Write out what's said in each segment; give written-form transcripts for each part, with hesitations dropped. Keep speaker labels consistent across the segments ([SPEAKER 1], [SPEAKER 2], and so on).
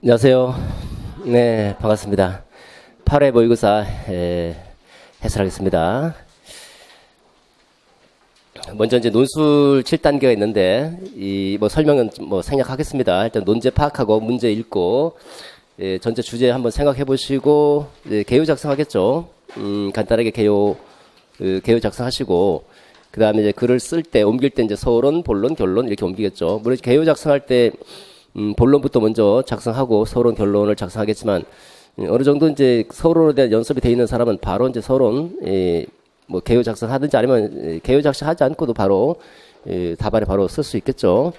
[SPEAKER 1] 안녕하세요. 네, 반갑습니다. 8회 모의고사 해설하겠습니다. 먼저 이제 논술 7단계가 있는데 이 설명은 생략하겠습니다. 일단 논제 파악하고 문제 읽고 전체 주제 한번 생각해 보시고 개요 작성하겠죠. 간단하게 개요 작성하시고 그다음에 이제 글을 쓸 때 옮길 때 이제 서론, 본론, 결론 이렇게 옮기겠죠. 물론 개요 작성할 때 본론부터 먼저 작성하고 서론, 결론을 작성하겠지만 어느 정도 이제 서론에 대한 연습이 돼 있는 사람은 바로 이제 서론 개요 작성하든지 아니면 개요 작성하지 않고도 바로 답안에 바로 쓸 수 있겠죠.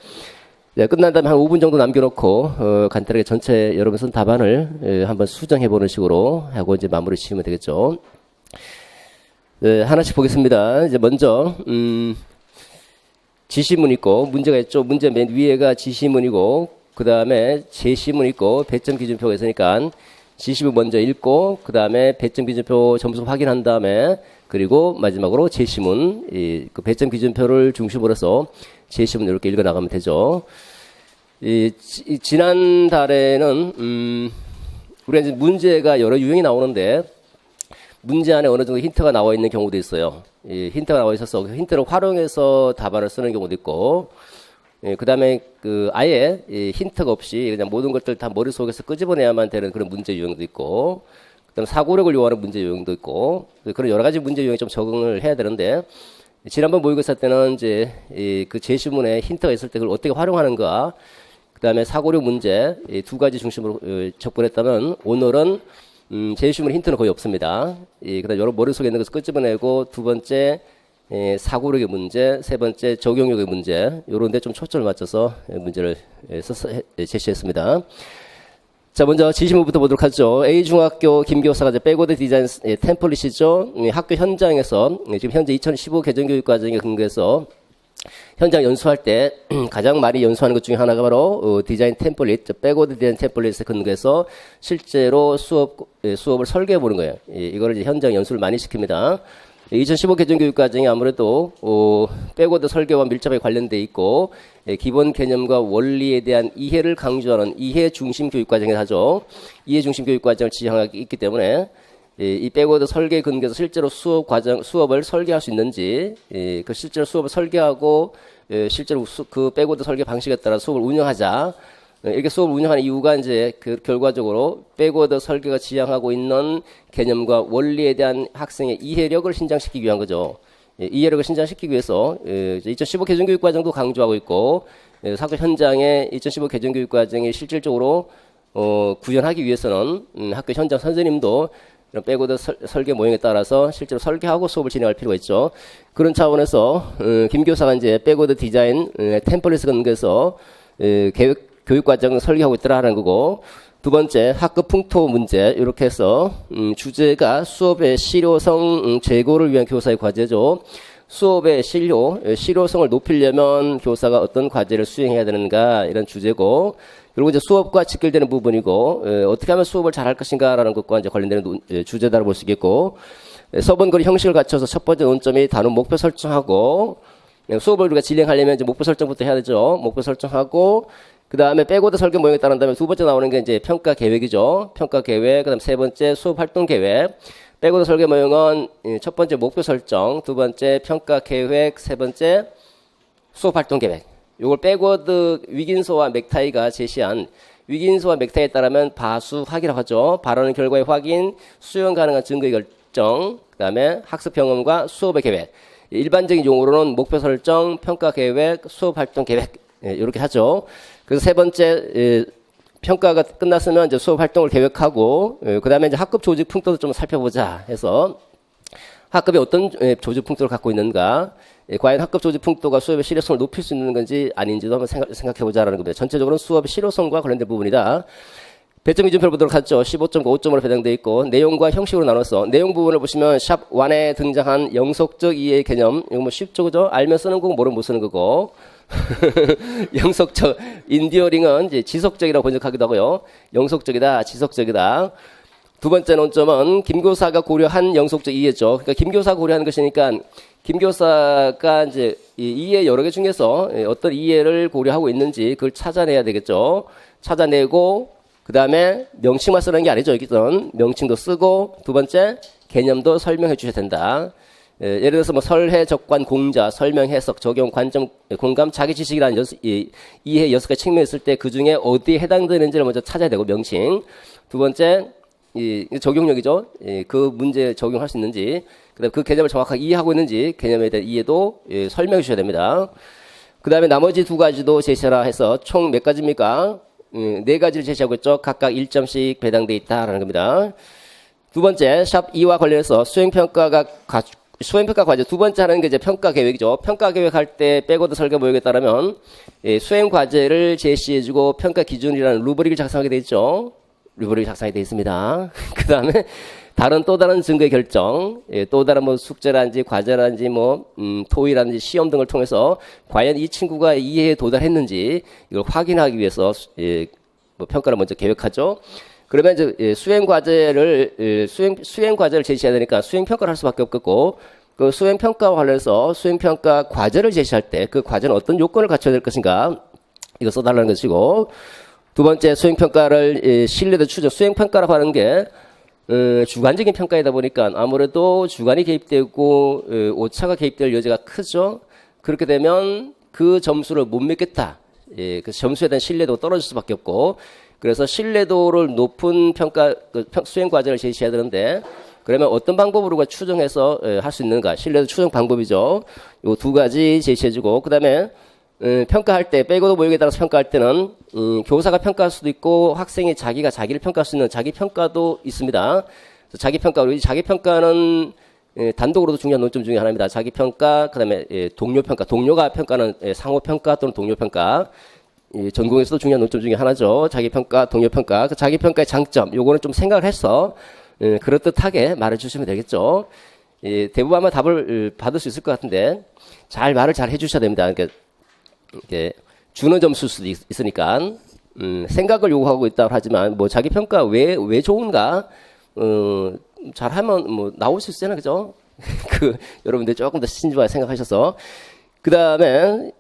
[SPEAKER 1] 네, 끝난 다음에 한 5분 정도 남겨놓고 간단하게 전체 여러분 쓴 답안을 한번 수정해 보는 식으로 하고 이제 마무리 지으면 되겠죠. 네, 하나씩 보겠습니다. 이제 먼저 지시문 있고 문제가 있죠. 문제 맨 위에가 지시문이고 그 다음에 제시문 있고 배점 기준표가 있으니까 지시문 먼저 읽고 그 다음에 배점 기준표 점수 확인한 다음에 그리고 마지막으로 제시문 그 배점 기준표를 중심으로 해서 제시문 이렇게 읽어 나가면 되죠. 지난달에는 우리가 이제 문제가 여러 유형이 나오는데 문제 안에 어느 정도 힌트가 나와 있는 경우도 있어요. 힌트가 나와 있어서 그 힌트를 활용해서 답안을 쓰는 경우도 있고, 그 다음에 아예 힌트가 없이 그냥 모든 것들 다 머릿속에서 끄집어내야만 되는 그런 문제 유형도 있고, 그 다음에 사고력을 요하는 문제 유형도 있고, 그런 여러 가지 문제 유형에 좀 적응을 해야 되는데, 지난번 모의고사 때는 이제 그 제시문에 힌트가 있을 때 그걸 어떻게 활용하는가, 그 다음에 사고력 문제 두 가지 중심으로 접근했다면 오늘은 제시문 힌트는 거의 없습니다. 그다음 여러 머릿속에 있는 것을 끄집어내고 두 번째 사고력의 문제, 세 번째 적용력의 문제 요런 데 좀 초점을 맞춰서 문제를 제시했습니다. 자, 먼저 지시문부터 보도록 하죠. A중학교 김교사가 이제 백워드 디자인 템플릿이죠. 학교 현장에서 지금 현재 2015 개정교육과정에 근거해서 현장 연수할 때 가장 많이 연수하는 것 중에 하나가 바로 디자인 템플릿, 백워드 디자인 템플릿에 근거해서 실제로 수업을 설계해 보는 거예요. 이거를 이제 현장 연수를 많이 시킵니다. 2015 개정교육과정이 아무래도 백워드 설계와 밀접하게 관련돼 있고 기본 개념과 원리에 대한 이해를 강조하는 이해 중심 교육과정을 하죠. 이해 중심 교육과정을 지향하고 있기 때문에 이 백워드 설계 근거에서 실제로 수업을 설계할 수 있는지, 그 실제로 수업을 설계하고, 실제로 그 백워드 설계 방식에 따라 수업을 운영하자. 이렇게 수업을 운영하는 이유가 이제 결과적으로 백워드 설계가 지향하고 있는 개념과 원리에 대한 학생의 이해력을 신장시키기 위한 거죠. 이해력을 신장시키기 위해서 2015 개정교육과정도 강조하고 있고, 학교 현장에 2015 개정교육과정이 실질적으로 구현하기 위해서는 학교 현장 선생님도 이런 백워드 설계 모형에 따라서 실제로 설계하고 수업을 진행할 필요가 있죠. 그런 차원에서 김 교사가 이제 백워드 디자인 템플릿을 근거해서 교육과정을 설계하고 있더라는 거고, 두 번째 학급 풍토 문제 이렇게 해서 주제가 수업의 실효성 제고를 위한 교사의 과제죠. 수업의 실효성을 높이려면 교사가 어떤 과제를 수행해야 되는가 이런 주제고, 그리고 이제 수업과 직결되는 부분이고 어떻게 하면 수업을 잘할 것인가라는 것과 이제 관련되는 주제다라고 볼 수 있겠고, 서본거리 형식을 갖춰서 첫 번째 논점이 단원 목표 설정하고, 수업을 우리가 진행하려면 이제 목표 설정부터 해야 되죠. 목표 설정하고 그 다음에 백워드 설계 모형에 따른 다음에 두 번째 나오는 게 이제 평가 계획이죠. 평가 계획, 그 다음 세 번째 수업 활동 계획. 백워드 설계 모형은 첫 번째 목표 설정, 두 번째 평가 계획, 세 번째 수업 활동 계획. 요걸 백워드 위긴소와 맥타이가 제시한 위긴소와 맥타이에 따르면 바수학이라고 하죠. 발언 결과의 확인, 수용 가능한 증거의 결정, 그 다음에 학습 경험과 수업의 계획. 일반적인 용어로는 목표 설정, 평가 계획, 수업 활동 계획 이렇게 하죠. 그래서 세 번째 평가가 끝났으면 이제 수업 활동을 계획하고 그 다음에 이제 학급 조직 풍토도 좀 살펴보자 해서 학급이 어떤 조직 풍토를 갖고 있는가, 과연 학급 조직 풍토가 수업의 실효성을 높일 수 있는 건지 아닌지도 한번 생각해보자라는 겁니다. 전체적으로는 수업의 실효성과 관련된 부분이다. 배점 기준표를 보도록 하죠. 15점과 5점으로 배정되어 있고 내용과 형식으로 나눠서 내용 부분을 보시면 샵 1에 등장한 영속적 이해의 개념, 이거 뭐 쉽죠, 그죠? 알면 쓰는 거고 모르면 못 쓰는 거고. 영속적 인디어링은 이제 지속적이라고 번역하기도 하고요. 영속적이다, 지속적이다. 두 번째 논점은 김교사가 고려한 영속적 이해죠. 그러니까 김교사가 고려하는 것이니까 김교사가 이제 이 이해 여러 개 중에서 어떤 이해를 고려하고 있는지 그걸 찾아내야 되겠죠. 찾아내고 그 다음에 명칭만 쓰는 게 아니죠. 여기선 명칭도 쓰고 두 번째 개념도 설명해 주셔야 된다. 예를 들어서 뭐 설해, 적관, 공자, 설명, 해석, 적용, 관점, 공감, 자기 지식이라는 이해 6가지 측면이 있을 때 그중에 어디에 해당되는지를 먼저 찾아야 되고 명칭. 두 번째 적용력이죠. 그 문제에 적용할 수 있는지. 그다음에 그 개념을 정확하게 이해하고 있는지 개념에 대한 이해도 설명해 주셔야 됩니다. 그 다음에 나머지 2가지도 제시하라 해서 총 몇 가지입니까? 4가지를 제시하고 있죠. 각각 1점씩 배당돼 있다라는 겁니다. 두 번째 샵 2와 관련해서 수행평가 과제 두 번째 하는 게 이제 평가 계획이죠. 평가 계획할 때 백워드 설계 모욕에 따르면 수행 과제를 제시해주고 평가 기준이라는 루브릭을 작성하게 돼 있죠. 루브릭이 작성이 되어 있습니다. 그 다음에 또 다른 증거의 결정, 또 다른 뭐 숙제라든지 과제라든지 토의라든지 시험 등을 통해서 과연 이 친구가 이해에 도달했는지 이걸 확인하기 위해서 평가를 먼저 계획하죠. 그러면 이제 수행 과제를 제시해야 되니까 수행 평가를 할 수밖에 없겠고 그 수행 평가와 관련해서 수행 평가 과제를 제시할 때 그 과제는 어떤 요건을 갖춰야 될 것인가 이거 써달라는 것이고 두 번째 수행 평가를 신뢰도 추적 수행 평가라고 하는 게 주관적인 평가이다 보니까 아무래도 주관이 개입되고 오차가 개입될 여지가 크죠. 그렇게 되면 그 점수를 못 맺겠다. 그 점수에 대한 신뢰도가 떨어질 수밖에 없고 그래서 신뢰도를 높은 수행 과제를 제시해야 되는데 그러면 어떤 방법으로 추정해서 할 수 있는가? 신뢰도 추정 방법이죠. 요 2가지 제시해주고 그다음에 평가할 때 백워드 모욕에 따라서 평가할 때는 교사가 평가할 수도 있고 학생이 자기를 평가할 수 있는 자기 평가도 있습니다. 자기 평가는 단독으로도 중요한 논점 중에 하나입니다. 자기 평가 그다음에 동료 평가 동료가 평가는 상호 평가 또는 동료 평가 전공에서도 중요한 논점 중에 하나죠. 자기 평가 동료 평가 그 자기 평가의 장점 요거는 좀 생각을 해서 그럴듯하게 말해 주시면 되겠죠. 대부분 아마 답을 받을 수 있을 것 같은데 말을 잘 해주셔야 됩니다. 그러니까 이렇게 주는 점수일 수도 있으니까 생각을 요구하고 있다고 하지만 뭐 자기 평가 왜 좋은가 잘하면 나올 수 있잖아요, 그죠? 여러분들 조금 더 신중하게 생각하셔서 그 다음에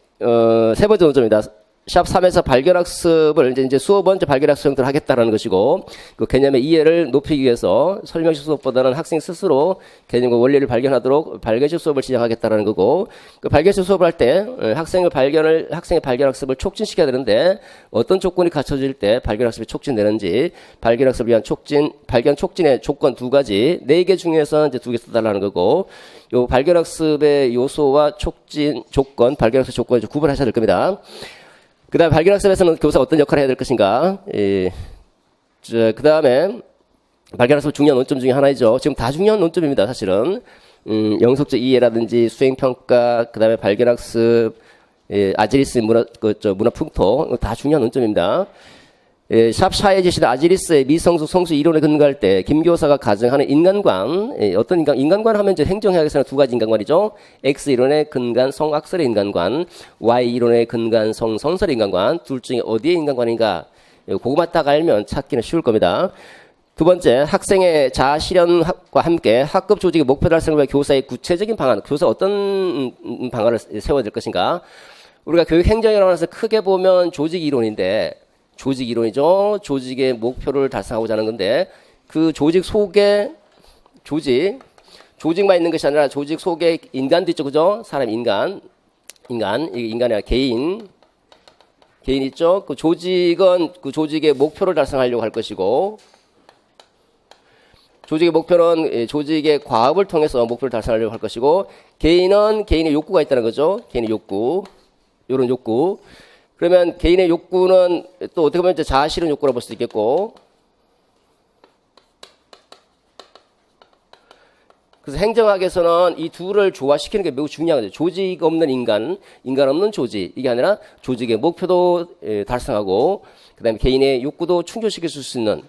[SPEAKER 1] 세 번째 논점입니다. 샵 3에서 발견학습을 이제 수업 먼저 발견학습 형태로 하겠다라는 것이고 그 개념의 이해를 높이기 위해서 설명식 수업보다는 학생 스스로 개념과 원리를 발견하도록 발견식 수업을 진행하겠다라는 거고 그 발견식 수업을 할 때 학생의 발견학습을 촉진시켜야 되는데 어떤 조건이 갖춰질 때 발견학습이 촉진되는지 발견학습을 위한 발견 촉진의 조건 2가지 4개 중에서 이제 2개 써달라는 거고 요 발견학습의 요소와 촉진 조건 발견학습 조건을 구분하셔야 될 겁니다. 그 다음에 발견학습에서는 교사가 어떤 역할을 해야 될 것인가. 그 다음에 발견학습 중요한 논점 중에 하나이죠. 지금 다 중요한 논점입니다, 사실은. 영속적 이해라든지 수행평가, 그 다음에 발견학습, 아지리스 문화풍토, 다 중요한 논점입니다. 샵 4에 제시된 아지리스의 미성숙 성수 이론에 근거할 때 김 교사가 가정하는 인간관 어떤 인간관 하면 이제 행정학에서는 2가지 인간관이죠. X 이론에 근간 성악설의 인간관, Y 이론에 근간 성선설의 인간관 둘 중에 어디의 인간관인가 그것만 딱 알면 찾기는 쉬울 겁니다. 두 번째 학생의 자아 실현과 함께 학급 조직의 목표 달성을 위해 교사의 구체적인 방안 교사 어떤 방안을 세워야 될 것인가. 우리가 교육 행정이라고 해서 크게 보면 조직 이론인데 조직 이론이죠. 조직의 목표를 달성하고자 하는 건데 그 조직 속에 조직만 있는 것이 아니라 조직 속에 인간도 있죠. 그죠? 사람 인간이 아니라 개인 있죠. 그 조직은 그 조직의 목표를 달성하려고 할 것이고 조직의 목표는 조직의 과업을 통해서 목표를 달성하려고 할 것이고 개인은 개인의 욕구가 있다는 거죠. 개인의 욕구 이런 욕구 그러면 개인의 욕구는 또 어떻게 보면 자아 실현 욕구라고 볼 수도 있겠고 그래서 행정학에서는 이 둘을 조화시키는 게 매우 중요한 거죠. 조직 없는 인간 없는 조직 이게 아니라 조직의 목표도 달성하고 그다음에 개인의 욕구도 충족시킬 수 있는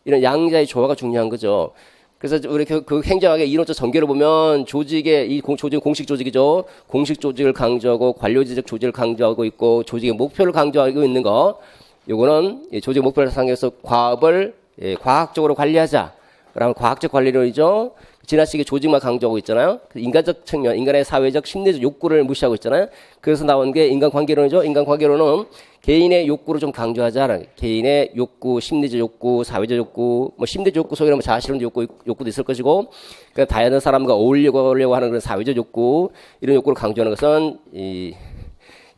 [SPEAKER 1] 이런 양자의 조화가 중요한 거죠. 그래서 우리 그 행정학의 이론적 전개를 보면 조직의 조직은 공식 조직이죠. 공식 조직을 강조하고 관료지적 조직을 강조하고 있고 조직의 목표를 강조하고 있는 거. 요거는 조직 목표를 상해서 과업을 과학적으로 관리하자. 라는 과학적 관리론이죠. 지나치게 조직만 강조하고 있잖아요. 인간적 측면, 인간의 사회적, 심리적 욕구를 무시하고 있잖아요. 그래서 나온 게 인간관계론이죠. 인간관계론은 개인의 욕구를 좀 강조하자. 개인의 욕구, 심리적 욕구, 사회적 욕구, 뭐 심리적 욕구 속에는 뭐 자아실현 욕구도 있을 것이고, 그러니까 다양한 사람과 어울리려고 하는 그런 사회적 욕구, 이런 욕구를 강조하는 것은 이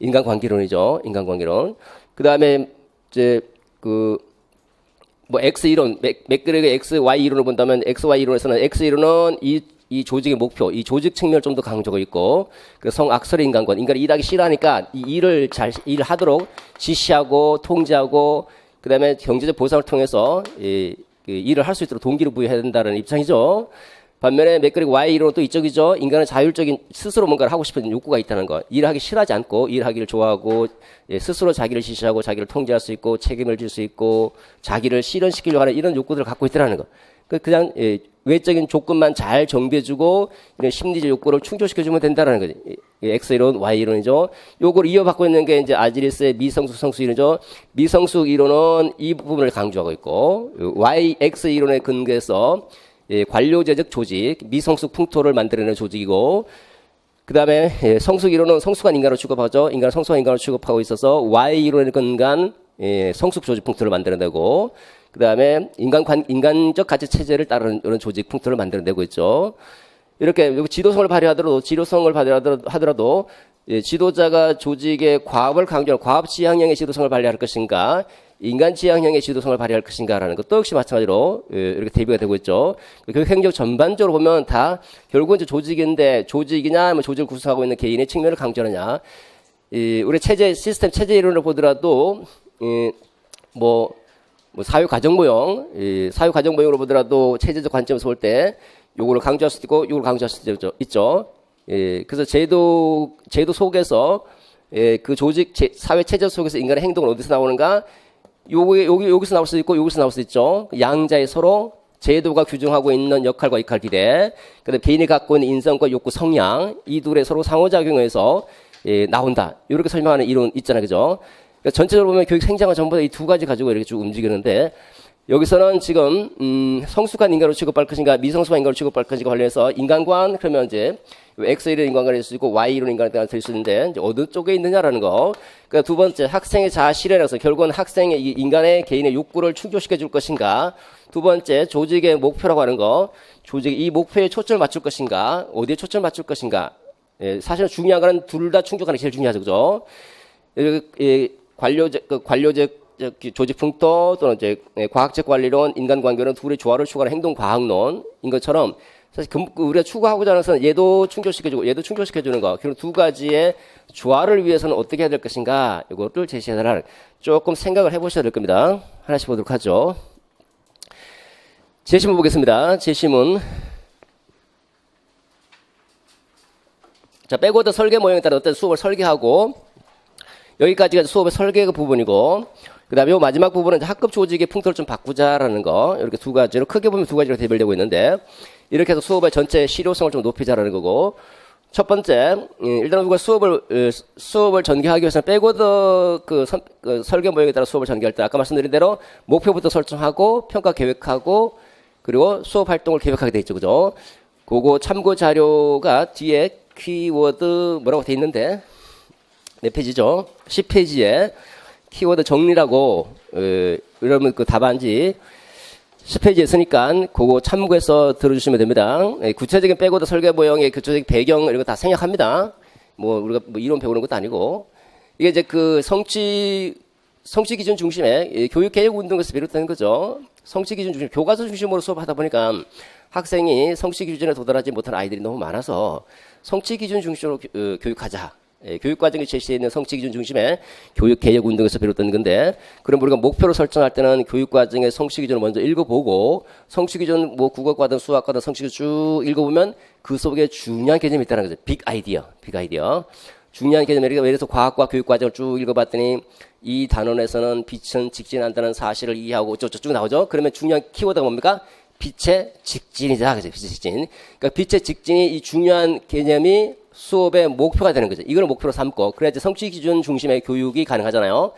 [SPEAKER 1] 인간관계론이죠. 인간관계론. 그 다음에 이제 뭐 X 이론, 맥그레그의 X, Y 이론을 본다면 X, Y 이론에서는 X 이론은 이 조직의 목표, 이 조직 측면을 좀 더 강조하고 있고, 그래서 성악설의 인간관, 인간이 일하기 싫어하니까 이 일을 일을 하도록 지시하고 통제하고, 그 다음에 경제적 보상을 통해서 일을 할 수 있도록 동기를 부여해야 된다는 입장이죠. 반면에 맥그레그 Y 이론은 또 이쪽이죠. 인간은 자율적인 스스로 뭔가를 하고 싶은 욕구가 있다는 거. 일하기 싫어하지 않고 일하기를 좋아하고 스스로 자기를 지시하고 자기를 통제할 수 있고 책임을 질 수 있고 자기를 실현시키려고 하는 이런 욕구들을 갖고 있다는 거. 그냥 외적인 조건만 잘 정비해주고 이런 심리적 욕구를 충족시켜주면 된다는 거지. X 이론, Y 이론이죠. 요걸 이어받고 있는 게 이제 아지리스의 미성숙 성숙 이론이죠. 미성숙 이론은 이 부분을 강조하고 있고 Y, X 이론에 근거해서 관료제적 조직, 미성숙 풍토를 만들어내는 조직이고, 그 다음에 성숙 이론은 성숙한 인간을 취급하죠. 인간을 성숙한 인간으로 취급하고 있어서 Y 이론에 근간 성숙 조직 풍토를 만들어내고, 그 다음에 인간적 가치 체제를 따르는 이런 조직 풍토를 만들어내고 있죠. 이렇게 지도성을 발휘하더라도 지도자가 조직의 과업을 강조하는 과업 지향형의 지도성을 발휘할 것인가, 인간 지향형의 지도성을 발휘할 것인가라는 것도 역시 마찬가지로 이렇게 대비가 되고 있죠. 교육 행정 전반적으로 보면 다 결국은 이제 조직인데 조직이냐, 뭐 조직을 구성하고 있는 개인의 측면을 강조하느냐. 우리 시스템 체제 이론을 보더라도 뭐 사회 가정 모형으로 보더라도 체제적 관점에서 볼 때 요거를 강조할 수도 있고 요걸 강조할 수도 있죠. 그래서 제도 속에서 그 조직 사회 체제 속에서 인간의 행동은 어디서 나오는가? 여기서 나올 수 있고 여기서 나올 수 있죠. 양자의 서로 제도가 규정하고 있는 역할과 역할 비례, 그다음에 개인이 갖고 있는 인성과 욕구 성향 이 둘의 서로 상호작용에서 나온다. 이렇게 설명하는 이론 있잖아요, 그죠? 그러니까 전체적으로 보면 교육 행정은 전부 다 이 두 가지 가지고 이렇게 쭉 움직이는데 여기서는 지금 성숙한 인간으로 취급할 것인가, 미성숙한 인간으로 취급할 것인가 관련해서 인간관 그러면 이제 X 이론 인간관이 될 수 있고 Y 이론 인간관이 될 수 있는데 이제 어느 쪽에 있느냐라는 거. 그러니까 두 번째 학생의 자아 실현에서 결국은 학생의 인간의 개인의 욕구를 충족시켜 줄 것인가. 두 번째 조직의 목표라고 하는 거. 조직 이 목표에 초점을 맞출 것인가, 어디에 초점을 맞출 것인가. 사실은 중요한 거는 둘 다 충족하는 게 제일 중요하죠, 그죠? 관료적 조직 풍토 또는 이제 과학적 관리론, 인간관계론 둘의 조화를 추구하는 행동 과학론인 것처럼 사실 우리가 추구하고자 하는 것은 얘도 충족시켜주고 얘도 충족시켜주는 거. 그리고 두 가지의 조화를 위해서는 어떻게 해야 될 것인가 이것을 제시해달라는 조금 생각을 해보셔야 될 겁니다. 하나씩 보도록 하죠. 제시문 보겠습니다. 제시문. 자, 백워드 설계 모형에 따라 어떤 수업을 설계하고 여기까지가 수업의 설계 부분이고 그 다음에 마지막 부분은 이제 학급 조직의 풍토를 좀 바꾸자라는 거. 이렇게 두 가지로, 크게 보면 두 가지로 대별되고 있는데, 이렇게 해서 수업의 전체 실효성을 좀 높이자라는 거고, 첫 번째, 일단 우리가 수업을 전개하기 위해서는 백워드 설계 모형에 따라 수업을 전개할 때, 아까 말씀드린 대로 목표부터 설정하고, 평가 계획하고, 그리고 수업 활동을 계획하게 돼 있죠. 그죠? 그거 참고 자료가 뒤에 키워드 뭐라고 돼 있는데, 몇 페이지죠? 10페이지에, 키워드 정리라고 여러분 그 답안지 10페이지에 있으니까 그거 참고해서 들어주시면 됩니다. 구체적인 백워드 설계 모형의 구체적인 배경 이런 거 다 생략합니다. 뭐 우리가 뭐 이론 배우는 것도 아니고 이게 이제 그 성취 기준 중심의 교육 개혁 운동에서 비롯된 거죠. 성취 기준 중심, 교과서 중심으로 수업하다 보니까 학생이 성취 기준에 도달하지 못한 아이들이 너무 많아서 성취 기준 중심으로 교육하자. 교육과정에 제시되어 있는 성취기준 중심의 교육개혁운동에서 비롯된 건데, 그럼 우리가 목표를 설정할 때는 교육과정의 성취기준을 먼저 읽어보고, 성취기준 뭐 국어과든 수학과든 성취기준 쭉 읽어보면 그 속에 중요한 개념이 있다는 거죠. 빅 아이디어. 중요한 개념, 예를 들어서 과학과 교육과정을 쭉 읽어봤더니 이 단원에서는 빛은 직진한다는 사실을 이해하고 쭉 나오죠. 그러면 중요한 키워드가 뭡니까? 빛의 직진이다. 그죠? 빛의 직진. 그러니까 빛의 직진이 이 중요한 개념이 수업의 목표가 되는 거죠. 이걸 목표로 삼고, 그래야지 성취 기준 중심의 교육이 가능하잖아요.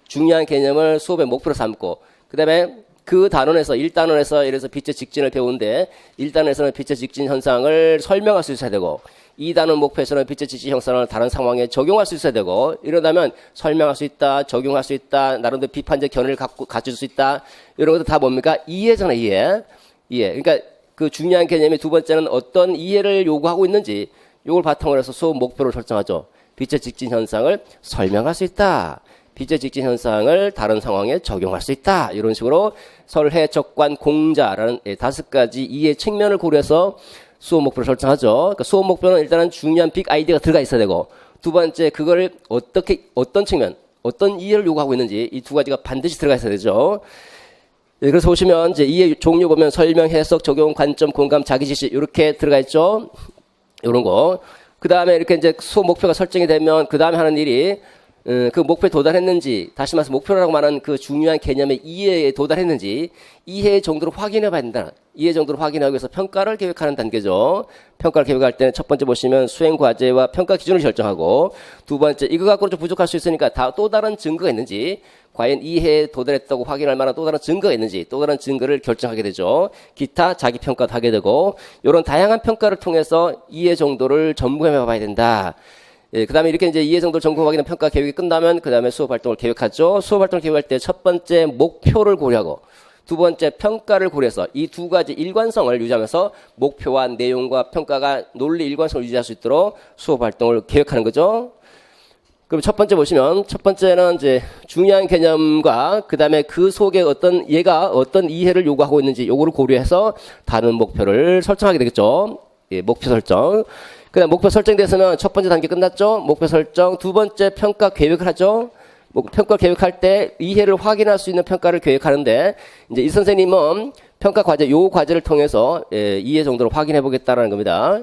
[SPEAKER 1] 중요한 개념을 수업의 목표로 삼고, 그 다음에 그 단원에서 1단원에서 예를 들어서 빛의 직진을 배우는데 1단원에서는 빛의 직진 현상을 설명할 수 있어야 되고 2단원 목표에서는 빛의 직진 현상을 다른 상황에 적용할 수 있어야 되고 이러다면 설명할 수 있다, 적용할 수 있다, 나름대로 비판적 견해를 가질 수 있다. 이런 것도 다 뭡니까? 이해잖아요, 이해. 그러니까 그 중요한 개념이 두 번째는 어떤 이해를 요구하고 있는지 이걸 바탕으로 해서 수업 목표를 설정하죠. 빛의 직진 현상을 설명할 수 있다. 빛의 직진 현상을 다른 상황에 적용할 수 있다. 이런 식으로 설해, 적관, 공자라는 5가지 이해 측면을 고려해서 수업 목표를 설정하죠. 그러니까 수업 목표는 일단은 중요한 빅 아이디어가 들어가 있어야 되고 두 번째 그걸 어떤 측면, 어떤 이해를 요구하고 있는지 이 두 가지가 반드시 들어가 있어야 되죠. 그래서 보시면 이제 이해 종류 보면 설명, 해석, 적용, 관점, 공감, 자기지식 이렇게 들어가 있죠. 이런 거. 그 다음에 이렇게 이제 수업 목표가 설정이 되면 그 다음에 하는 일이 그 목표에 도달했는지, 다시 말해서 목표라고 말하는 그 중요한 개념의 이해에 도달했는지 이해 정도로 확인해 봐야 된다. 이해 정도를 확인하기 위해서 평가를 계획하는 단계죠. 평가를 계획할 때는 첫 번째 보시면 수행 과제와 평가 기준을 결정하고 두 번째 이거 갖고는 좀 부족할 수 있으니까 또 다른 증거가 있는지 과연 이해에 도달했다고 확인할 만한 또 다른 증거가 있는지 또 다른 증거를 결정하게 되죠. 기타 자기 평가도 하게 되고 이런 다양한 평가를 통해서 이해 정도를 점검해 봐야 된다. 그 다음에 이렇게 이제 이해 정도를 점검하기는 평가 계획이 끝나면 그 다음에 수업 활동을 계획하죠. 수업 활동을 계획할 때 첫 번째 목표를 고려하고 두 번째 평가를 고려해서 이 두 가지 일관성을 유지하면서 목표와 내용과 평가가 논리 일관성을 유지할 수 있도록 수업 활동을 계획하는 거죠. 그럼 첫 번째 보시면 첫 번째는 이제 중요한 개념과 그 다음에 그 속에 얘가 어떤 이해를 요구하고 있는지 요거를 고려해서 다른 목표를 설정하게 되겠죠. 목표 설정. 그 다음 목표 설정돼서는 첫 번째 단계 끝났죠. 목표 설정. 두 번째 평가 계획을 하죠. 평가 계획할 때 이해를 확인할 수 있는 평가를 계획하는데 이제 이 선생님은 평가 과제, 요 과제를 통해서 이해 정도를 확인해 보겠다라는 겁니다.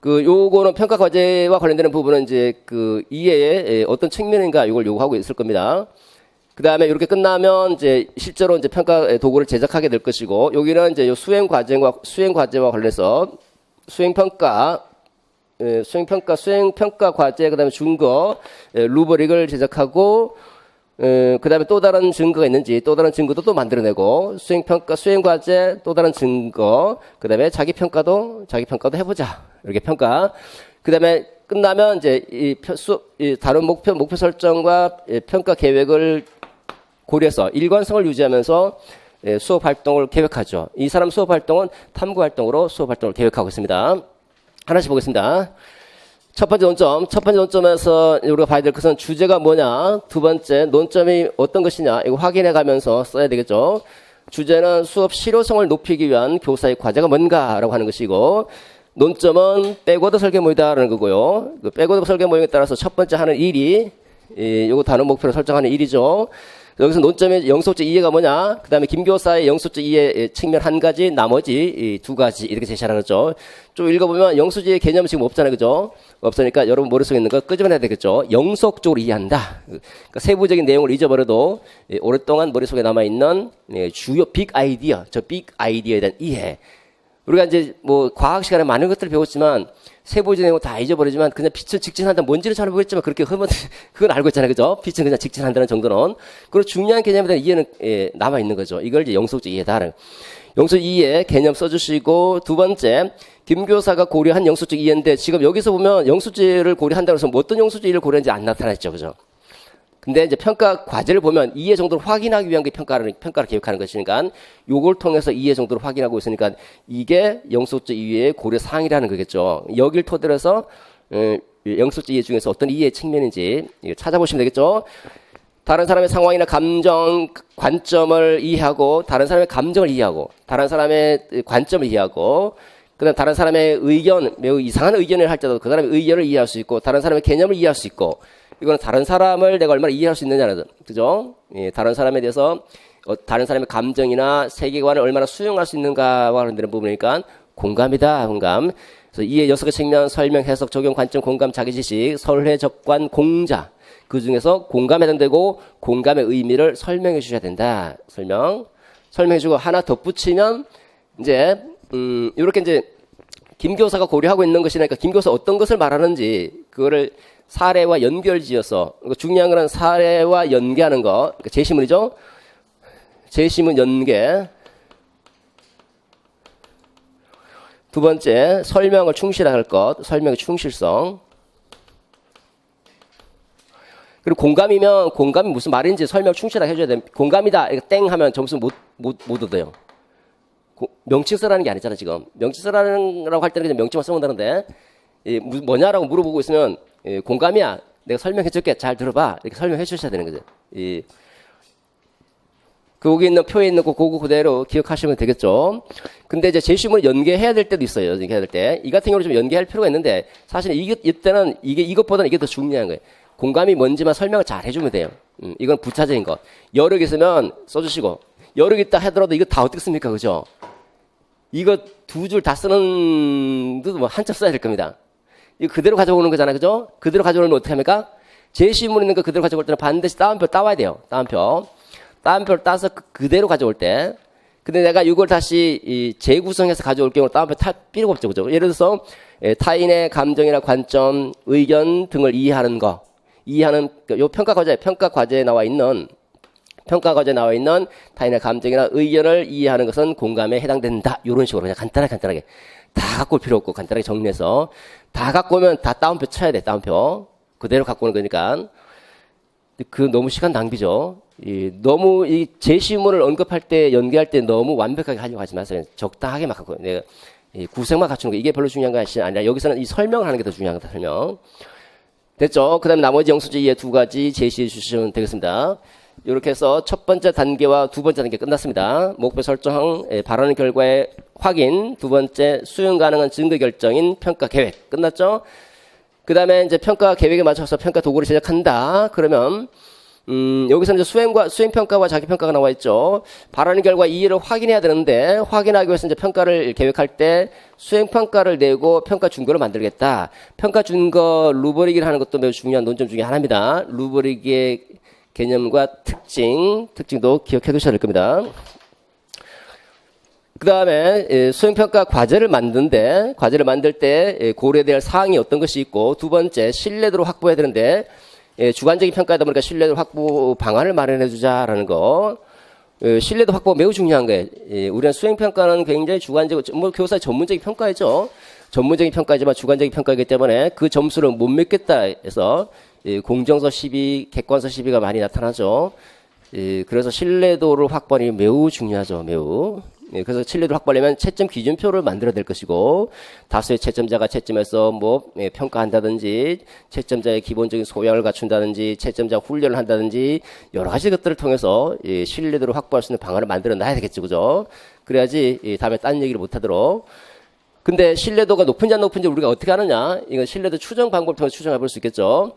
[SPEAKER 1] 요거는 평가 과제와 관련되는 부분은 이제 그 이해의 어떤 측면인가 이걸 요구하고 있을 겁니다. 그 다음에 이렇게 끝나면 이제 실제로 이제 평가 도구를 제작하게 될 것이고 여기는 이제 요 수행 과제와 관련해서 수행평가 과제, 그 다음에 준거, 루브릭을 제작하고, 그 다음에 또 다른 증거가 있는지, 또 다른 증거도 또 만들어내고, 수행과제, 또 다른 증거, 그 다음에 자기평가도 해보자. 이렇게 평가. 그 다음에 끝나면 이제 다른 목표 설정과 평가 계획을 고려해서 일관성을 유지하면서 수업 활동을 계획하죠. 이 사람 수업 활동은 탐구 활동으로 수업 활동을 계획하고 있습니다. 하나씩 보겠습니다. 첫 번째 논점에서 우리가 봐야 될 것은 주제가 뭐냐, 두 번째 논점이 어떤 것이냐 이거 확인해 가면서 써야 되겠죠. 주제는 수업 실효성을 높이기 위한 교사의 과제가 뭔가라고 하는 것이고 논점은 백워드 설계 모의다라는 거고요. 그 백워드 설계 모의에 따라서 첫 번째 하는 일이 요거 다른 목표를 설정하는 일이죠. 여기서 논점의 영속적 이해가 뭐냐, 그 다음에 김교사의 영속적 이해 측면 한 가지, 나머지 두 가지 이렇게 제시하는 거죠. 좀 읽어보면 영속적 이해 개념은 지금 없잖아요, 그죠? 없으니까 여러분 머릿속에 있는 거 끄집어내야 되겠죠. 영속적으로 이해한다. 그러니까 세부적인 내용을 잊어버려도 오랫동안 머릿속에 남아있는 주요 빅 아이디어, 저 빅 아이디어에 대한 이해. 우리가 이제 뭐 과학 시간에 많은 것들을 배웠지만 세부적인 내용 다 잊어버리지만 그냥 빛은 직진한다 뭔지를 잘 모르겠지만 그렇게 흐면 그건 알고 있잖아요, 그죠? 빛은 그냥 직진한다는 정도는. 그리고 중요한 개념에 대한 이해는 남아 있는 거죠. 이걸 이제 영속적 이해다. 영속적 이해 개념 써주시고 두 번째 김 교사가 고려한 영속적 이해인데 지금 여기서 보면 영속적을 고려한다고 해서 뭐 어떤 영속적 이해를 고려했는지 안 나타났죠, 그죠? 근데 이제 평가 과제를 보면 이해 정도를 확인하기 위한 게 평가를 계획하는 것이니까 요걸 통해서 이해 정도를 확인하고 있으니까 이게 영속적 이해의 고려 사항이라는 거겠죠. 여길 토대로 해서 영속적 이해 중에서 어떤 이해 측면인지 찾아보시면 되겠죠. 다른 사람의 상황이나 감정, 관점을 이해하고 다른 사람의 감정을 이해하고 다른 사람의 관점을 이해하고 그다음 다른 사람의 의견, 매우 이상한 의견을 할 때도 그 사람의 의견을 이해할 수 있고 다른 사람의 개념을 이해할 수 있고 이거는 다른 사람을 내가 얼마나 이해할 수 있느냐는, 그죠? 다른 사람에 대해서 다른 사람의 감정이나 세계관을 얼마나 수용할 수 있는가와 관련되는 부분이니까 공감이다, 공감. 그래서 이해 6개 측면, 설명, 해석, 적용, 관점, 공감, 자기지식, 설회, 적관, 공자. 그 중에서 공감에 해당되고 공감의 의미를 설명해 주셔야 된다. 설명해 주고 하나 덧붙이면 이제 이렇게 이제 김 교사가 고려하고 있는 것이니까 김 교사 어떤 것을 말하는지 그거를 사례와 연결지어서 중요한 건 사례와 연계하는 거, 그러니까 제시문이죠. 재심은 연계. 두 번째, 설명을 충실할 것. 설명의 충실성. 그리고 공감이 무슨 말인지 설명 충실하게 해줘야 돼. 공감이다. 이거 땡 하면 점수 못 얻어요. 명칭 쓰라는 게 아니잖아, 지금. 명칭 쓰라고 할 때는 그냥 명칭만 쓰면 되는데, 뭐냐라고 물어보고 있으면, 공감이야. 내가 설명해줄게. 잘 들어봐. 이렇게 설명해 주셔야 되는 거죠. 거기 있는 표에 있는 그거 그대로 기억하시면 되겠죠. 근데 이제 재심을 연계해야 될 때도 있어요. 연계해야 될 때. 이 같은 경우는 좀 연계할 필요가 있는데, 사실 이때는 이것보다는 이게 더 중요한 거예요. 공감이 뭔지만 설명을 잘 해주면 돼요. 이건 부차적인 거. 여러 개 있으면 써주시고, 여러 개 있다 하더라도 이거 다 어떻게 씁니까? 그죠? 이거 두 줄 다 쓰는, 뭐 한참 써야 될 겁니다. 이거 그대로 가져오는 거잖아요. 그죠? 그대로 가져오면 어떻게 합니까? 제시문 있는 거 그대로 가져올 때는 반드시 따옴표 따와야 돼요. 따옴표를 따서 그대로 가져올 때. 근데 내가 이걸 다시 재구성해서 가져올 경우 따옴표 탈 필요가 없죠. 그죠? 예를 들어서 타인의 감정이나 관점, 의견 등을 이해하는 거. 요 평가 과제에 나와 있는 타인의 감정이나 의견을 이해하는 것은 공감에 해당된다. 이런 식으로 그냥 간단하게 다 갖고 올 필요 없고 간단하게 정리해서 다 갖고 오면 다 따옴표 쳐야 돼. 따옴표 그대로 갖고 오는 거니까 그 너무 시간 낭비죠. 너무 이 제시문을 언급할 때 연계할 때 너무 완벽하게 하려고 하지 마세요. 적당하게 막 갖고 내가 구색만 갖추는 거 이게 별로 중요한 것이 아니라 여기서는 이 설명을 하는 게 더 중요한 거다. 설명 됐죠? 그 다음에 나머지 영수주의의 두 가지 제시해 주시면 되겠습니다. 이렇게 해서 첫 번째 단계와 두 번째 단계 끝났습니다. 목표 설정, 바라는 결과의 확인, 두 번째 수용 가능한 증거 결정인 평가 계획 끝났죠? 그 다음에 이제 평가 계획에 맞춰서 평가 도구를 제작한다. 그러면 여기서 이제 수행 평가와 자기 평가가 나와 있죠. 바라는 결과 이해를 확인해야 되는데 확인하기 위해서 이제 평가를 계획할 때 수행 평가를 내고 평가 준거를 만들겠다. 평가 준거 루브릭을 하는 것도 매우 중요한 논점 중에 하나입니다. 루브릭의 개념과 특징도 기억해 두셔야 될 겁니다. 그 다음에 수행평가 과제를 만들 때 고려해야 될 사항이 어떤 것이 있고 두 번째 신뢰도를 확보해야 되는데 주관적인 평가다 보니까 신뢰도 확보 방안을 마련해 주자라는 거. 신뢰도 확보 매우 중요한 거예요. 우리는 수행평가는 굉장히 주관적이고 뭐 교사의 전문적인 평가이죠. 전문적인 평가이지만 주관적인 평가이기 때문에 그 점수를 못 맺겠다 해서 공정서 시비, 객관서 시비가 많이 나타나죠. 그래서 신뢰도를 확보하는 게 매우 중요하죠. 매우. 그래서 신뢰도를 확보하려면 채점 기준표를 만들어야 될 것이고 다수의 채점자가 채점해서 평가한다든지 채점자의 기본적인 소양을 갖춘다든지 채점자 훈련을 한다든지 여러 가지 것들을 통해서 신뢰도를 확보할 수 있는 방안을 만들어 놔야 되겠죠. 그죠? 그래야지 다음에 딴 얘기를 못하도록. 근데 신뢰도가 높은지 안 높은지 우리가 어떻게 하느냐? 이건 신뢰도 추정 방법을 통해서 추정해 볼 수 있겠죠.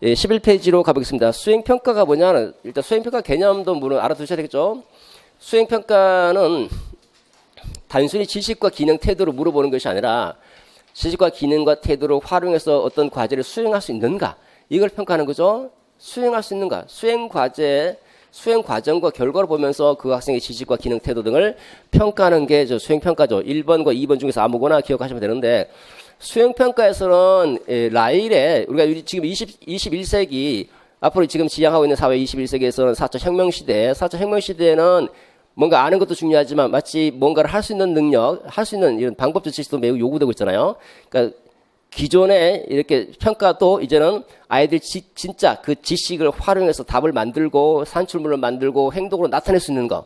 [SPEAKER 1] 11페이지로 가보겠습니다. 수행평가가 뭐냐? 일단 수행평가 개념도 물론 알아두셔야 되겠죠. 수행평가는 단순히 지식과 기능 태도를 물어보는 것이 아니라 지식과 기능과 태도를 활용해서 어떤 과제를 수행할 수 있는가 이걸 평가하는 거죠. 수행할 수 있는가 수행 과정과 결과를 보면서 그 학생의 지식과 기능 태도 등을 평가하는 게 수행평가죠. 1번과 2번 중에서 아무거나 기억하시면 되는데 수행평가에서는 라일에 우리가 지금 21세기 앞으로 지금 지향하고 있는 사회 21세기에서는 4차 혁명시대에는 뭔가 아는 것도 중요하지만 마치 뭔가를 할 수 있는 능력, 할 수 있는 이런 방법적 지식도 매우 요구되고 있잖아요. 그러니까 기존에 이렇게 평가도 이제는 아이들 진짜 그 지식을 활용해서 답을 만들고 산출물을 만들고 행동으로 나타낼 수 있는 거.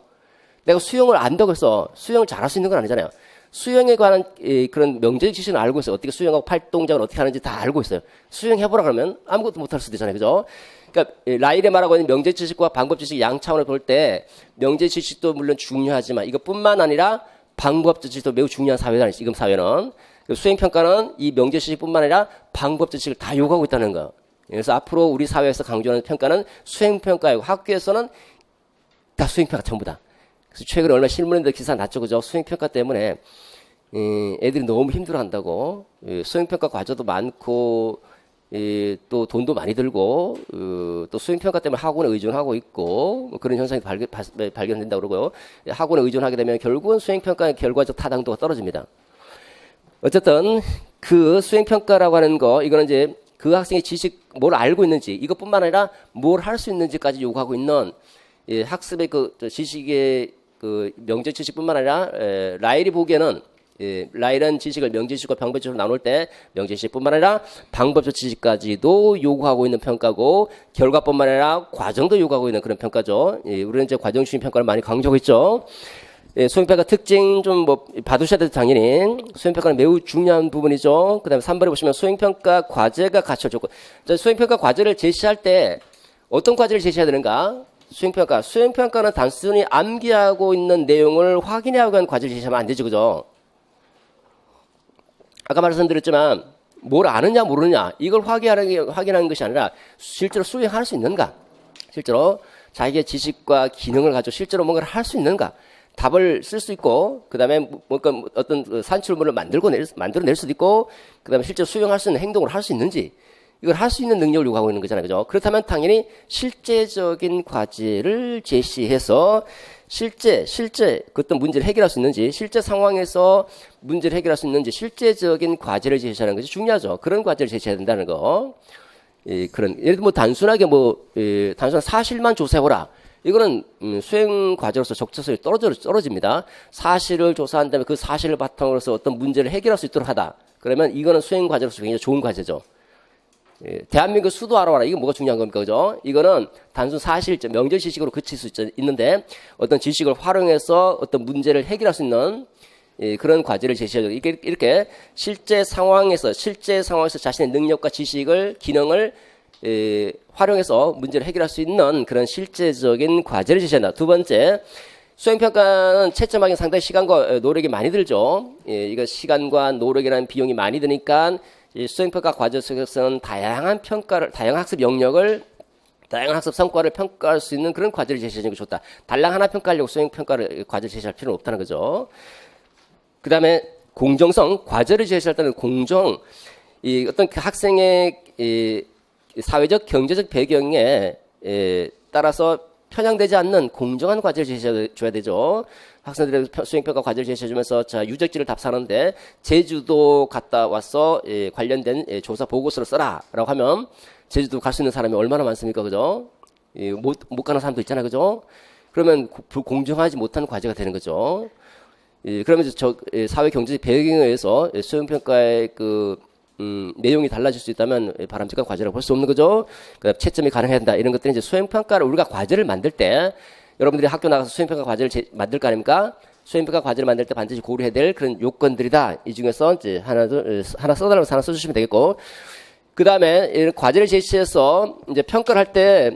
[SPEAKER 1] 내가 수영을 안다고 해서 수영을 잘할 수 있는 건 아니잖아요. 수영에 관한 그런 명제적 지식은 알고 있어요. 어떻게 수영하고 팔 동작을 어떻게 하는지 다 알고 있어요. 수영해보라 그러면 아무것도 못할 수도 있잖아요. 그죠? 그러니까 라일에 말하고 있는 명제 지식과 방법 지식 양 차원을 볼 때 명제 지식도 물론 중요하지만 이것뿐만 아니라 방법 지식도 매우 중요한 사회다. 지금 사회는 수행평가는 이 명제 지식뿐만 아니라 방법 지식을 다 요구하고 있다는 거. 그래서 앞으로 우리 사회에서 강조하는 평가는 수행평가이고 학교에서는 다 수행평가 전부다. 그래서 최근에 얼마 신문에도 기사 났죠, 그죠? 수행평가 때문에 애들이 너무 힘들어한다고. 수행평가 과제도 많고 또 돈도 많이 들고 또 수행평가 때문에 학원에 의존하고 있고 뭐 그런 현상이 발견된다고 그러고요. 학원에 의존하게 되면 결국은 수행평가의 결과적 타당도가 떨어집니다. 어쨌든 그 수행평가라고 하는 거 이거는 이제 그 학생의 지식 뭘 알고 있는지 이것뿐만 아니라 뭘 할 수 있는지까지 요구하고 있는 이 학습의 지식의 명제 지식뿐만 아니라 라일이 보기에는 라일은 지식을 명제 지식과 방법 지식으로 나눌 때 명제 지식뿐만 아니라 방법적 지식까지도 요구하고 있는 평가고 결과뿐만 아니라 과정도 요구하고 있는 그런 평가죠. 우리는 이제 과정주의 평가를 많이 강조하고 있죠. 수행평가 특징 좀 봐두셔야 돼도 당연히 수행평가는 매우 중요한 부분이죠. 그 다음에 3번에 보시면 수행평가 과제가 갖춰 조건. 수행평가 과제를 제시할 때 어떤 과제를 제시해야 되는가? 수행평가는 단순히 암기하고 있는 내용을 확인하고 한 과제를 제시하면 안 되죠. 그죠? 아까 말씀드렸지만 뭘 아느냐 모르느냐 이걸 확인하는 것이 아니라 실제로 수행할 수 있는가? 실제로 자기의 지식과 기능을 가지고 실제로 뭔가를 할 수 있는가? 답을 쓸 수 있고, 그 다음에 뭔가 어떤 산출물을 만들어낼 수도 있고, 그 다음에 실제로 수행할 수 있는 행동을 할 수 있는지, 이걸 할 수 있는 능력을 요구하고 있는 거잖아요. 그죠? 그렇다면 당연히 실제적인 과제를 제시해서 그 어떤 문제를 해결할 수 있는지, 실제 상황에서 문제를 해결할 수 있는지, 실제적인 과제를 제시하는 것이 중요하죠. 그런 과제를 제시해야 된다는 거. 예를 들어 단순하게 단순한 사실만 조사해보라. 이거는 수행 과제로서 적절성이 떨어집니다. 사실을 조사한 다음에 그 사실을 바탕으로서 어떤 문제를 해결할 수 있도록 하다. 그러면 이거는 수행 과제로서 굉장히 좋은 과제죠. 대한민국 수도 알아와라. 이거 뭐가 중요한 겁니까? 그죠? 이거는 단순 사실적, 명절 지식으로 그칠 수 있는데 어떤 지식을 활용해서 어떤 문제를 해결할 수 있는 그런 과제를 제시하죠. 이렇게 실제 상황에서 자신의 능력과 지식을, 기능을 활용해서 문제를 해결할 수 있는 그런 실제적인 과제를 제시한다. 두 번째, 수행평가는 채점하기 상당히 시간과 노력이 많이 들죠. 이거 시간과 노력이라는 비용이 많이 드니까 수행평가 과제 속에서는 다양한 학습 영역을, 다양한 학습 성과를 평가할 수 있는 그런 과제를 제시하는 게 좋다. 달랑 하나 평가하려고 수행평가를 과제를 제시할 필요는 없다는 거죠. 그 다음에 공정성, 과제를 제시할 때는 어떤 학생의 사회적, 경제적 배경에 따라서 편향되지 않는 공정한 과제를 제시해줘야 되죠. 학생들의 수행평가 과제를 제시해주면서 유적지를 답사하는데 제주도 갔다 와서 관련된 조사 보고서를 써라 라고 하면 제주도 갈 수 있는 사람이 얼마나 많습니까? 그죠? 못 가는 사람도 있잖아요. 그죠? 그러면 공정하지 못한 과제가 되는 거죠. 그러면 사회 경제적 배경에 의해서 수행평가의 내용이 달라질 수 있다면 바람직한 과제라고 볼 수 없는 거죠. 그다음 채점이 가능해야 된다. 이런 것들은 이제 수행평가를 우리가 과제를 만들 때 여러분들이 학교 나가서 수행평가 과제를 만들 거 아닙니까? 수행평가 과제를 만들 때 반드시 고려해야 될 그런 요건들이다. 이 중에서 이제 하나 써달라고 하나 써주시면 되겠고. 그 다음에 이런 과제를 제시해서 이제 평가를 할 때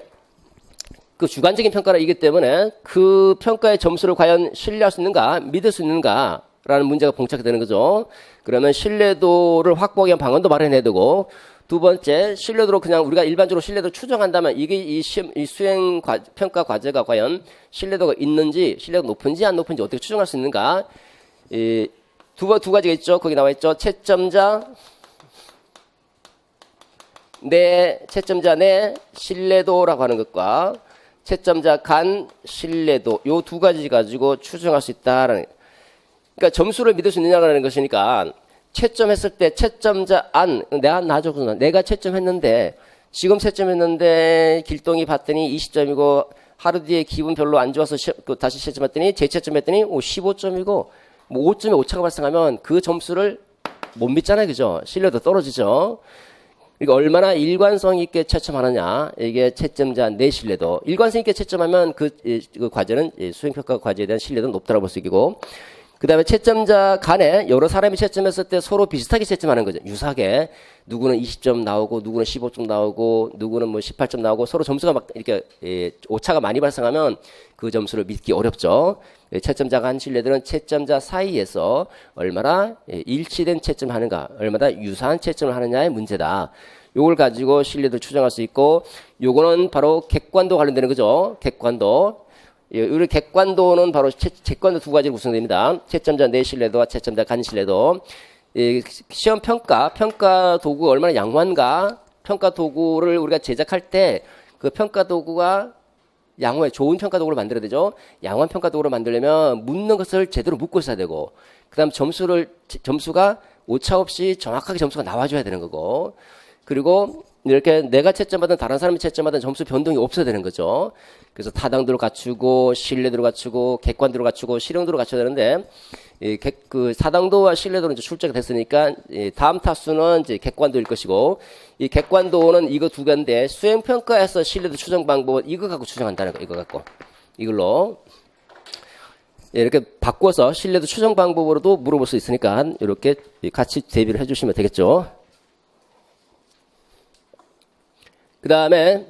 [SPEAKER 1] 그 주관적인 평가이기 때문에 그 평가의 점수를 과연 신뢰할 수 있는가, 믿을 수 있는가, 라는 문제가 봉착이 되는 거죠. 그러면 신뢰도를 확보하기 위한 방안도 마련해야 되고, 두 번째, 신뢰도로 그냥 우리가 일반적으로 신뢰도를 추정한다면 이게 이 수행 평가 과제가 과연 신뢰도가 있는지, 신뢰도가 높은지 안 높은지 어떻게 추정할 수 있는가. 두 가지가 있죠. 거기 나와 있죠. 채점자 내 신뢰도라고 하는 것과 채점자 간 신뢰도, 요 두 가지 가지고 추정할 수 있다라는. 그러니까 점수를 믿을 수 있느냐라는 것이니까 채점했을 때 채점자 안, 내가 채점했는데 지금 채점했는데 길동이 봤더니 20점이고 하루 뒤에 기분 별로 안 좋아서 다시 채점했더니 재채점했더니 15점이고 뭐 5점의 오차가 발생하면 그 점수를 못 믿잖아요. 그죠? 신뢰도 떨어지죠. 그러니까 얼마나 일관성 있게 채점하느냐, 이게 채점자 내 신뢰도. 일관성 있게 채점하면 그 과제는 수행평가 과제에 대한 신뢰도는 높다고 볼 수 있고, 그 다음에 채점자 간에 여러 사람이 채점했을 때 서로 비슷하게 채점하는 거죠. 유사하게. 누구는 20점 나오고, 누구는 15점 나오고, 누구는 18점 나오고, 서로 점수가 막 이렇게 오차가 많이 발생하면 그 점수를 믿기 어렵죠. 채점자 간 신뢰도는 채점자 사이에서 얼마나 일치된 채점을 하는가, 얼마나 유사한 채점을 하느냐의 문제다. 요걸 가지고 신뢰도를 추정할 수 있고, 요거는 바로 객관도 관련되는 거죠. 객관도. 우리 객관도는 바로 객관도 두 가지로 구성됩니다. 채점자 내 신뢰도와 채점자 간 신뢰도. 시험 평가 도구가 얼마나 양호한가. 평가 도구를 우리가 제작할 때 그 평가 도구가 양호해, 좋은 평가 도구를 만들어야 되죠. 양호한 평가 도구를 만들려면 묻는 것을 제대로 묻고 있어야 되고, 그 다음 점수가 오차 없이 정확하게 점수가 나와줘야 되는 거고, 그리고 이렇게 내가 채점하든 다른 사람이 채점하든 점수 변동이 없어야 되는 거죠. 그래서 타당도를 갖추고 신뢰도를 갖추고 객관도를 갖추고 실용도를 갖춰야 되는데 그 타당도와 신뢰도는 이제 출제가 됐으니까 다음 타수는 이제 객관도일 것이고 이 객관도는 이거 두 개인데 수행평가에서 신뢰도 추정 방법은 이거 갖고 추정한다는 거 이거 갖고 이걸로 이렇게 바꿔서 신뢰도 추정 방법으로도 물어볼 수 있으니까 이렇게 같이 대비를 해주시면 되겠죠. 그 다음에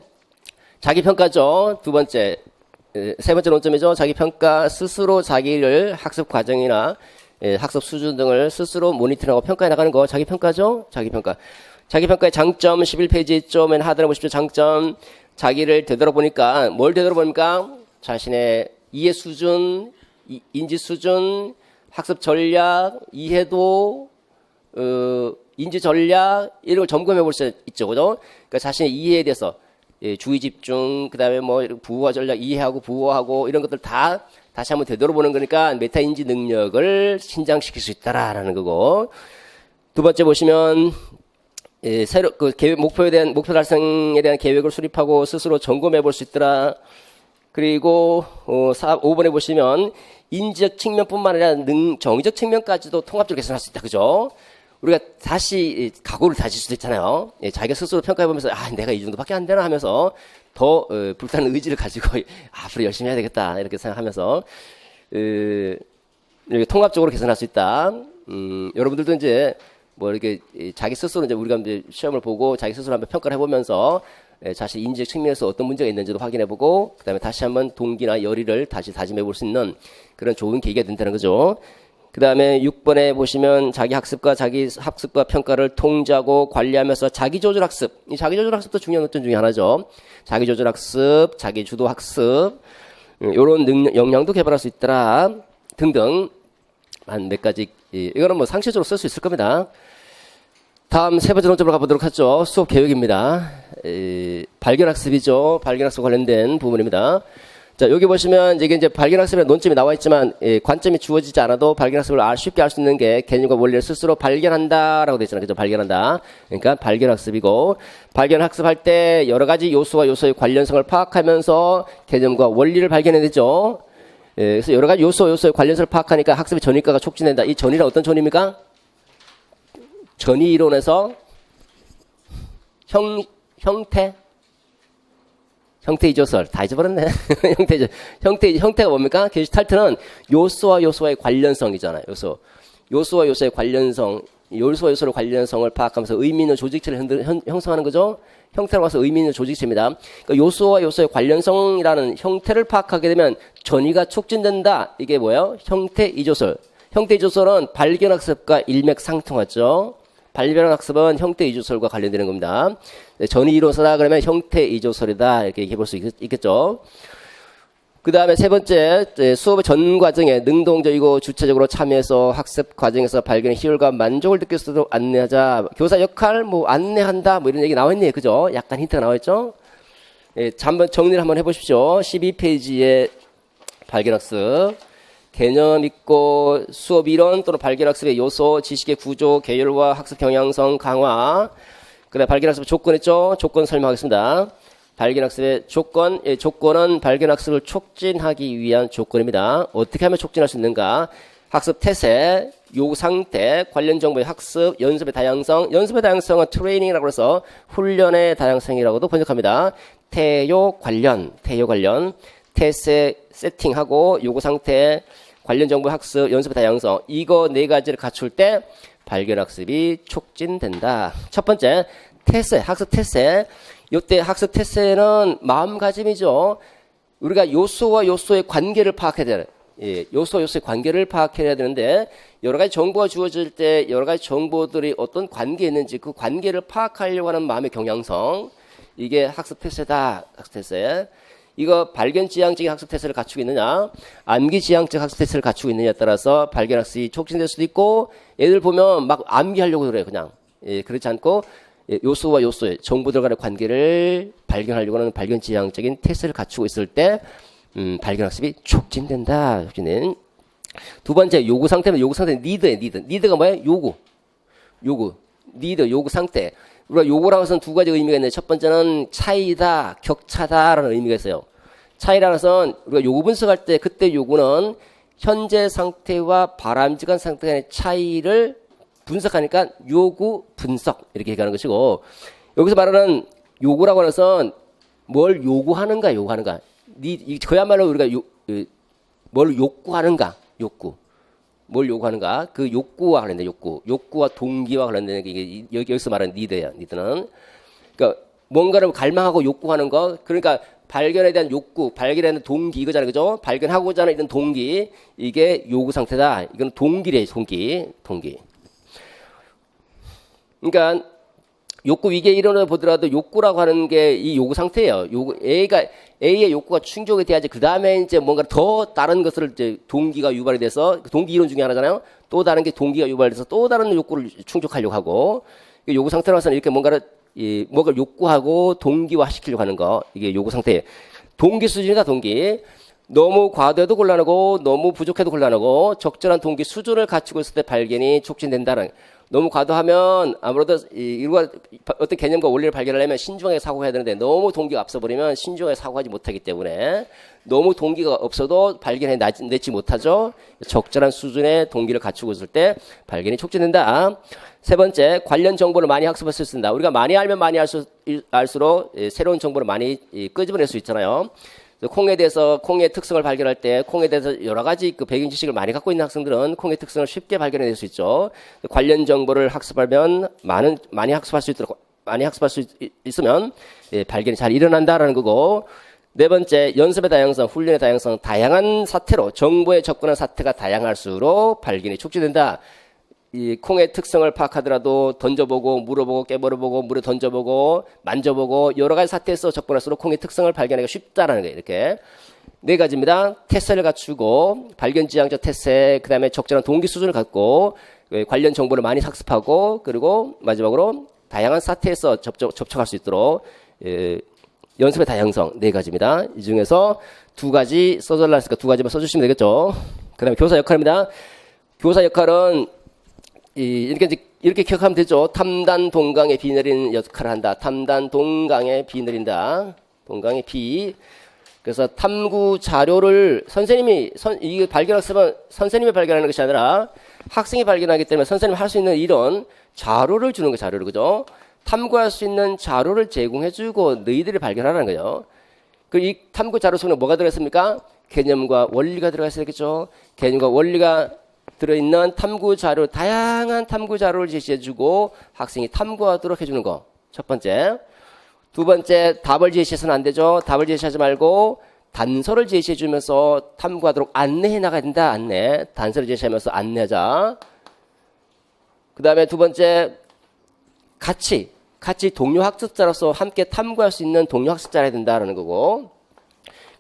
[SPEAKER 1] 자기평가죠. 두 번째, 세 번째 논점이죠. 자기평가 스스로 자기를 학습 과정이나 학습 수준 등을 스스로 모니터링하고 평가해 나가는 거 자기평가죠. 자기평가. 자기평가의 장점 11페이지 좀엔 하단에 보십시오. 장점 자기를 되돌아보니까 뭘 되돌아보니까 자신의 이해 수준, 인지 수준, 학습 전략, 이해도, 인지 전략 이런 걸 점검해 볼 수 있죠. 그죠? 그러니까 자신의 이해에 대해서 주의 집중, 그다음에 뭐 부호화 전략 이해하고 부호하고 이런 것들 다 다시 한번 되돌아보는 거니까 메타 인지 능력을 신장시킬 수 있다라는 거고. 두 번째 보시면 새로 그 계획 목표 달성에 대한 계획을 수립하고 스스로 점검해 볼 수 있더라. 그리고 5번에 보시면 인지적 측면뿐만 아니라 정의적 측면까지도 통합적으로 개선할 수 있다. 그죠? 우리가 다시 각오를 다질 수도 있잖아요. 자기가 스스로 평가해보면서 내가 이 정도밖에 안 되나 하면서 더 불타는 의지를 가지고 앞으로 열심히 해야 되겠다 이렇게 생각하면서 이렇게 통합적으로 개선할 수 있다. 여러분들도 이제 뭐 이렇게 자기 스스로 이제 우리가 이제 시험을 보고 자기 스스로 한번 평가를 해보면서 자신 인지적 측면에서 어떤 문제가 있는지도 확인해보고 그다음에 다시 한번 동기나 열의를 다시 다짐해볼 수 있는 그런 좋은 계기가 된다는 거죠. 그 다음에 6번에 보시면 자기 학습과 평가를 통제하고 관리하면서 자기조절 학습. 이 자기조절 학습도 중요한 논점 중에 하나죠. 자기조절 학습, 자기주도 학습, 요런 역량도 개발할 수 있더라. 등등. 한 몇 가지, 이거는 뭐 상시적으로 쓸 수 있을 겁니다. 다음 세 번째 논점으로 가보도록 하죠. 수업 계획입니다. 발견학습이죠. 발견학습 관련된 부분입니다. 자, 여기 보시면 이게 이제 발견학습의 논점이 나와 있지만 관점이 주어지지 않아도 발견학습을 쉽게 알 수 있는 게 개념과 원리를 스스로 발견한다라고 되어 있잖아요. 그죠? 발견한다. 그러니까 발견학습이고 발견학습할 때 여러 가지 요소와 요소의 관련성을 파악하면서 개념과 원리를 발견해내죠. 그래서 여러 가지 요소의 관련성을 파악하니까 학습의 전이과가 촉진된다. 이 전이란 어떤 전입니까? 전이 이론에서 형태 이조설 다 잊어버렸네. 형태가 뭡니까? 게슈탈트는 요소와 요소의 관련성이잖아요. 요소와 요소의 관련성, 요소와 요소의 관련성을 파악하면서 의미 있는 조직체를 형성하는 거죠. 형태라고 해서 의미 있는 조직체입니다. 그러니까 요소와 요소의 관련성이라는 형태를 파악하게 되면 전이가 촉진된다. 이게 뭐예요? 형태 이조설. 형태 이조설은 발견학습과 일맥상통하죠. 발견학습은 형태 이조설과 관련되는 겁니다. 전이 이론서다 그러면 형태 이조설이다 이렇게 얘기해 볼 수 있겠죠. 그 다음에 세 번째, 수업의 전 과정에 능동적이고 주체적으로 참여해서 학습 과정에서 발견의 희열과 만족을 느낄 수 있도록 안내하자. 교사 역할, 뭐 안내한다, 뭐 이런 얘기 나와있네요. 그죠? 약간 힌트가 나와있죠? 한번 정리를 한번 해보십시오. 12페이지에 발견학습. 개념 있고 수업 이론 또는 발견학습의 요소, 지식의 구조, 계열과 학습 경향성 강화. 그다음에 발견학습의 조건 있죠? 조건 설명하겠습니다. 발견학습의 조건은 발견학습을 촉진하기 위한 조건입니다. 어떻게 하면 촉진할 수 있는가? 학습 태세, 요구 상태, 관련 정보의 학습, 연습의 다양성. 연습의 다양성은 트레이닝이라고 해서 훈련의 다양성이라고도 번역합니다. 태요 관련, 태세 세팅하고 요구 상태, 관련 정보 학습, 연습의 다양성. 이거 네 가지를 갖출 때 발견학습이 촉진된다. 첫 번째, 태세, 학습 태세. 이때 학습 태세는 마음가짐이죠. 우리가 요소와 요소의 관계를 파악해야 돼요. 요소와 요소의 관계를 파악해야 되는데 여러 가지 정보가 주어질 때 여러 가지 정보들이 어떤 관계에 있는지 그 관계를 파악하려고 하는 마음의 경향성. 이게 학습 태세다. 학습 태세. 이거 발견지향적인 학습 태세를 갖추고 있느냐, 암기지향적 학습 태세를 갖추고 있느냐에 따라서 발견학습이 촉진될 수도 있고, 애들 보면 막 암기하려고 그래요, 그냥. 그렇지 않고, 요소와 요소의 정보들 간의 관계를 발견하려고 하는 발견지향적인 태세를 갖추고 있을 때, 발견학습이 촉진된다. 촉진은. 두 번째, 요구 상태는 니드예요, 니드. 니드가 뭐예요? 요구. 요구 상태. 우리가 요구라는 것은 두 가지 의미가 있는데 첫 번째는 차이다, 격차다라는 의미가 있어요. 차이라는 것은 우리가 요구 분석할 때 그때 요구는 현재 상태와 바람직한 상태 간의 차이를 분석하니까 요구 분석 이렇게 얘기하는 것이고 여기서 말하는 요구라고 하는 것은 뭘 요구하는가 요구하는가 그야말로 우리가 뭘 욕구하는가 욕구 뭘 요구하는가 그 욕구와 관련된 욕구와 동기와 관련된 게 이게 여기서 말하는 니드예요. 니드는 그러니까 뭔가를 갈망하고 욕구하는 거 그러니까 발견에 대한 욕구, 발견에 대한 동기 이거잖아요, 그죠? 발견하고자 하는 이런 동기 이게 요구 상태다. 이건 동기래, 동기. 그러니까 욕구 위계 이론을 보더라도 욕구라고 하는 게 이 요구 상태예요. A의 욕구가 충족이 돼야지 그 다음에 이제 뭔가 더 다른 것을 이제 동기가 유발이 돼서 동기 이론 중에 하나잖아요. 또 다른 게 동기가 유발돼서 또 다른 욕구를 충족하려고 하고 요구 상태로서는 이렇게 뭔가를 욕구하고 동기화 시키려고 하는 거 이게 요구 상태. 동기 수준이다 동기. 너무 과도해도 곤란하고 너무 부족해도 곤란하고 적절한 동기 수준을 갖추고 있을 때 발견이 촉진된다는. 너무 과도하면 아무래도 이루가 어떤 개념과 원리를 발견하려면 신중하게 사고해야 되는데 너무 동기가 앞서버리면 신중하게 사고하지 못하기 때문에 너무 동기가 없어도 발견해내지 못하죠. 적절한 수준의 동기를 갖추고 있을 때 발견이 촉진된다. 세 번째, 관련 정보를 많이 학습할 수 있습니다. 우리가 많이 알면 많이 알수록 새로운 정보를 많이 끄집어낼 수 있잖아요. 콩에 대해서 콩의 특성을 발견할 때 콩에 대해서 여러 가지 그 배경 지식을 많이 갖고 있는 학생들은 콩의 특성을 쉽게 발견해낼 수 있죠. 관련 정보를 학습하면 많이 학습할 수 있으면 발견이 잘 일어난다라는 거고. 네 번째, 연습의 다양성, 훈련의 다양성, 다양한 사태로 정보에 접근한 사태가 다양할수록 발견이 촉진된다. 이 콩의 특성을 파악하더라도 던져보고 물어보고 깨물어보고 물에 던져보고 만져보고 여러 가지 사태에서 접근할수록 콩의 특성을 발견하기가 쉽다라는 거예요. 이렇게 네 가지입니다. 태세를 갖추고 발견지향적 태세, 그 다음에 적절한 동기 수준을 갖고 관련 정보를 많이 학습하고 그리고 마지막으로 다양한 사태에서 접촉할 수 있도록 연습의 다양성 네 가지입니다. 이 중에서 두 가지 써달라 했으니까 두 가지만 써주시면 되겠죠. 그 다음에 교사 역할입니다. 교사 역할은 이렇게 기억하면 되죠. 탐단 동강에 비 내리는 역할을 한다. 탐단 동강에 비 내린다. 동강에 비. 그래서 탐구 자료를 이게 발견했으면 선생님이 발견하는 것이 아니라 학생이 발견하기 때문에 선생님이 할 수 있는 이런 자료를 주는 거 자료를 그죠? 탐구할 수 있는 자료를 제공해주고 너희들이 발견하라는 거예요. 이 탐구 자료 속에 뭐가 들어있습니까? 개념과 원리가 들어가 있어야겠죠. 개념과 원리가 들어있는 탐구 자료, 다양한 탐구 자료를 제시해주고 학생이 탐구하도록 해주는 거. 첫 번째. 두 번째, 답을 제시해서는 안 되죠. 답을 제시하지 말고 단서를 제시해주면서 탐구하도록 안내해 나가야 된다. 안내. 단서를 제시하면서 안내하자. 그 다음에 두 번째, 같이 동료 학습자로서 함께 탐구할 수 있는 동료 학습자라 된다라는 거고.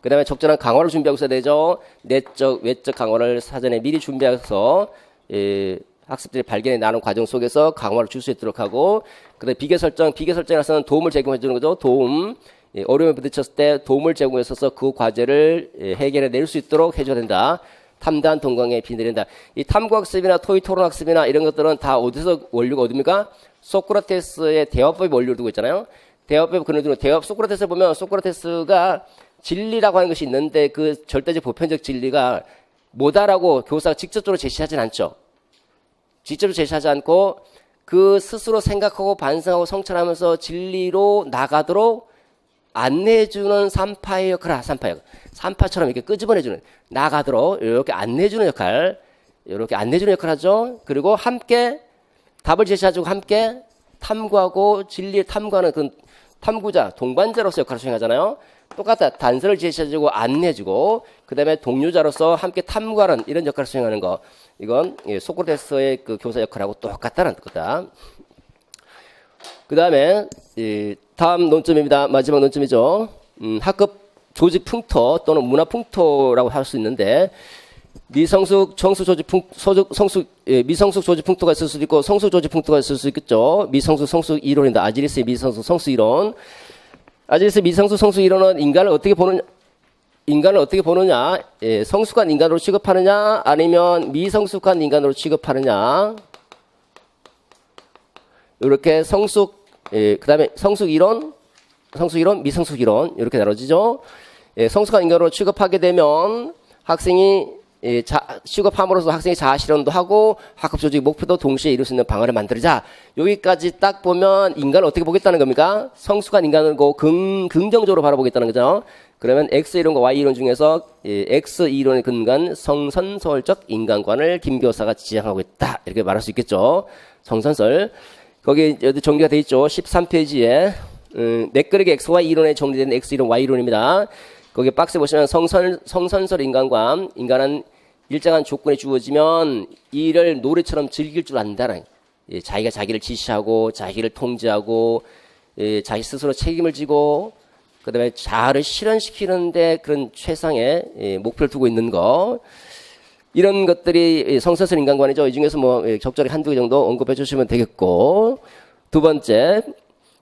[SPEAKER 1] 그 다음에 적절한 강화를 준비하고 있어야 되죠. 내적, 외적 강화를 사전에 미리 준비해서 학습들이 발견해 나눈 과정 속에서 강화를 줄 수 있도록 하고 그 다음에 비계 설정에서는 도움을 제공해 주는 거죠. 어려움에 부딪혔을 때 도움을 제공해 서서 그 과제를 해결해 낼 수 있도록 해줘야 된다. 탐단 동강에 비 내린다. 이 탐구학습이나 토의 토론학습이나 이런 것들은 다 어디서 원료가 어딥니까? 소크라테스의 대화법이 원료를 두고 있잖아요. 대화법 소크라테스 보면 소크라테스가 진리라고 하는 것이 있는데 그 절대적 보편적 진리가 뭐다라고 교사가 직접적으로 제시하진 않죠. 직접적으로 제시하지 않고 그 스스로 생각하고 반성하고 성찰하면서 진리로 나가도록 안내해주는 산파의 역할을 산파처럼 이렇게 끄집어내주는 나가도록 이렇게 안내해주는 역할 하죠. 그리고 함께 답을 제시해주고 함께 탐구하고 진리를 탐구하는 그 탐구자 동반자로서 역할을 수행하잖아요. 똑같다. 단서를 제시해주고 안내해주고 그 다음에 동료자로서 함께 탐구하는 이런 역할을 수행하는 거. 이건 소크라테스의 그 교사 역할하고 똑같다는 거다. 그 다음에 다음 논점입니다. 마지막 논점이죠. 학급 조직 풍토 또는 문화 풍토라고 할 수 있는데 미성숙 조직 풍토가 있을 수도 있고 성숙 조직 풍토가 있을 수 있겠죠. 미성숙 성숙 이론입니다. 아지리스의 미성숙 성숙 이론. 아지리스 미성숙 성숙 이론은 인간을 어떻게 보느냐, 성숙한 인간으로 취급하느냐, 아니면 미성숙한 인간으로 취급하느냐. 이렇게 성숙 그다음에 성숙 이론, 미성숙 이론 이렇게 나눠지죠. 성숙한 인간으로 취급하게 되면 학생이 취급함으로써 학생이 자아 실현도 하고 학급 조직 목표도 동시에 이룰 수 있는 방안을 만들자. 여기까지 딱 보면 인간을 어떻게 보겠다는 겁니까? 성숙한 인간을 긍정적으로 바라보겠다는 거죠. 그러면 X 이론과 Y 이론 중에서 X 이론에 근거한 성선설적 인간관을 김 교사가 지향하고 있다. 이렇게 말할 수 있겠죠. 성선설. 거기 여기 정리가 돼 있죠. 13페이지에 맥그렉의 X와 이론에 정리된 X 이론, Y 이론입니다. 거기 박스에 보시면 성선설 인간관, 인간은 일정한 조건이 주어지면 이를 노래처럼 즐길 줄 안다는, 자기가 자기를 지시하고 자기를 통제하고 자기 스스로 책임을 지고 그다음에 자아를 실현시키는데 그런 최상의 목표를 두고 있는 거, 이런 것들이 성선설 인간관이죠. 이 중에서 뭐 적절히 한두 개 정도 언급해 주시면 되겠고, 두 번째,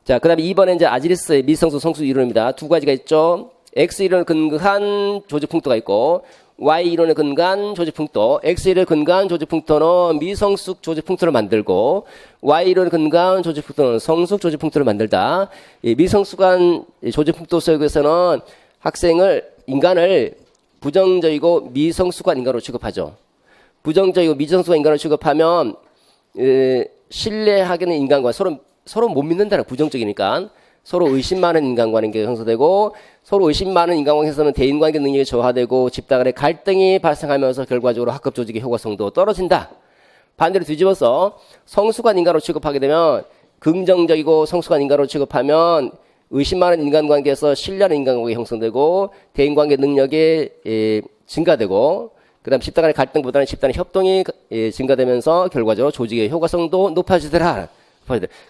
[SPEAKER 1] 자 그다음에 2번에 이제 아지리스의 미성숙 성숙 이론입니다. 두 가지가 있죠. X 이론을 근거한 조직 풍토가 있고 Y 이론에 근거한 조직 풍토. X 이론에 근거한 조직 풍토는 미성숙 조직 풍토를 만들고 Y 이론에 근거한 조직 풍토는 성숙 조직 풍토를 만들다. 이 미성숙한 조직 풍토 속에서는 인간을 부정적이고 미성숙한 인간으로 취급하죠. 부정적이고 미성숙한 인간으로 취급하면 신뢰하기는 인간과 서로 못 믿는다는, 부정적이니까 서로 의심 많은 인간관계가 형성되고, 서로 의심 많은 인간관계에서는 대인관계 능력이 저하되고 집단 간의 갈등이 발생하면서 결과적으로 학급 조직의 효과성도 떨어진다. 반대로 뒤집어서 성숙한 인간으로 취급하게 되면, 긍정적이고 성숙한 인간으로 취급하면 의심 많은 인간관계에서 신뢰하는 인간관계가 형성되고 대인관계 능력이 증가되고, 그다음 집단 간의 갈등보다는 집단의 협동이 증가되면서 결과적으로 조직의 효과성도 높아지더라.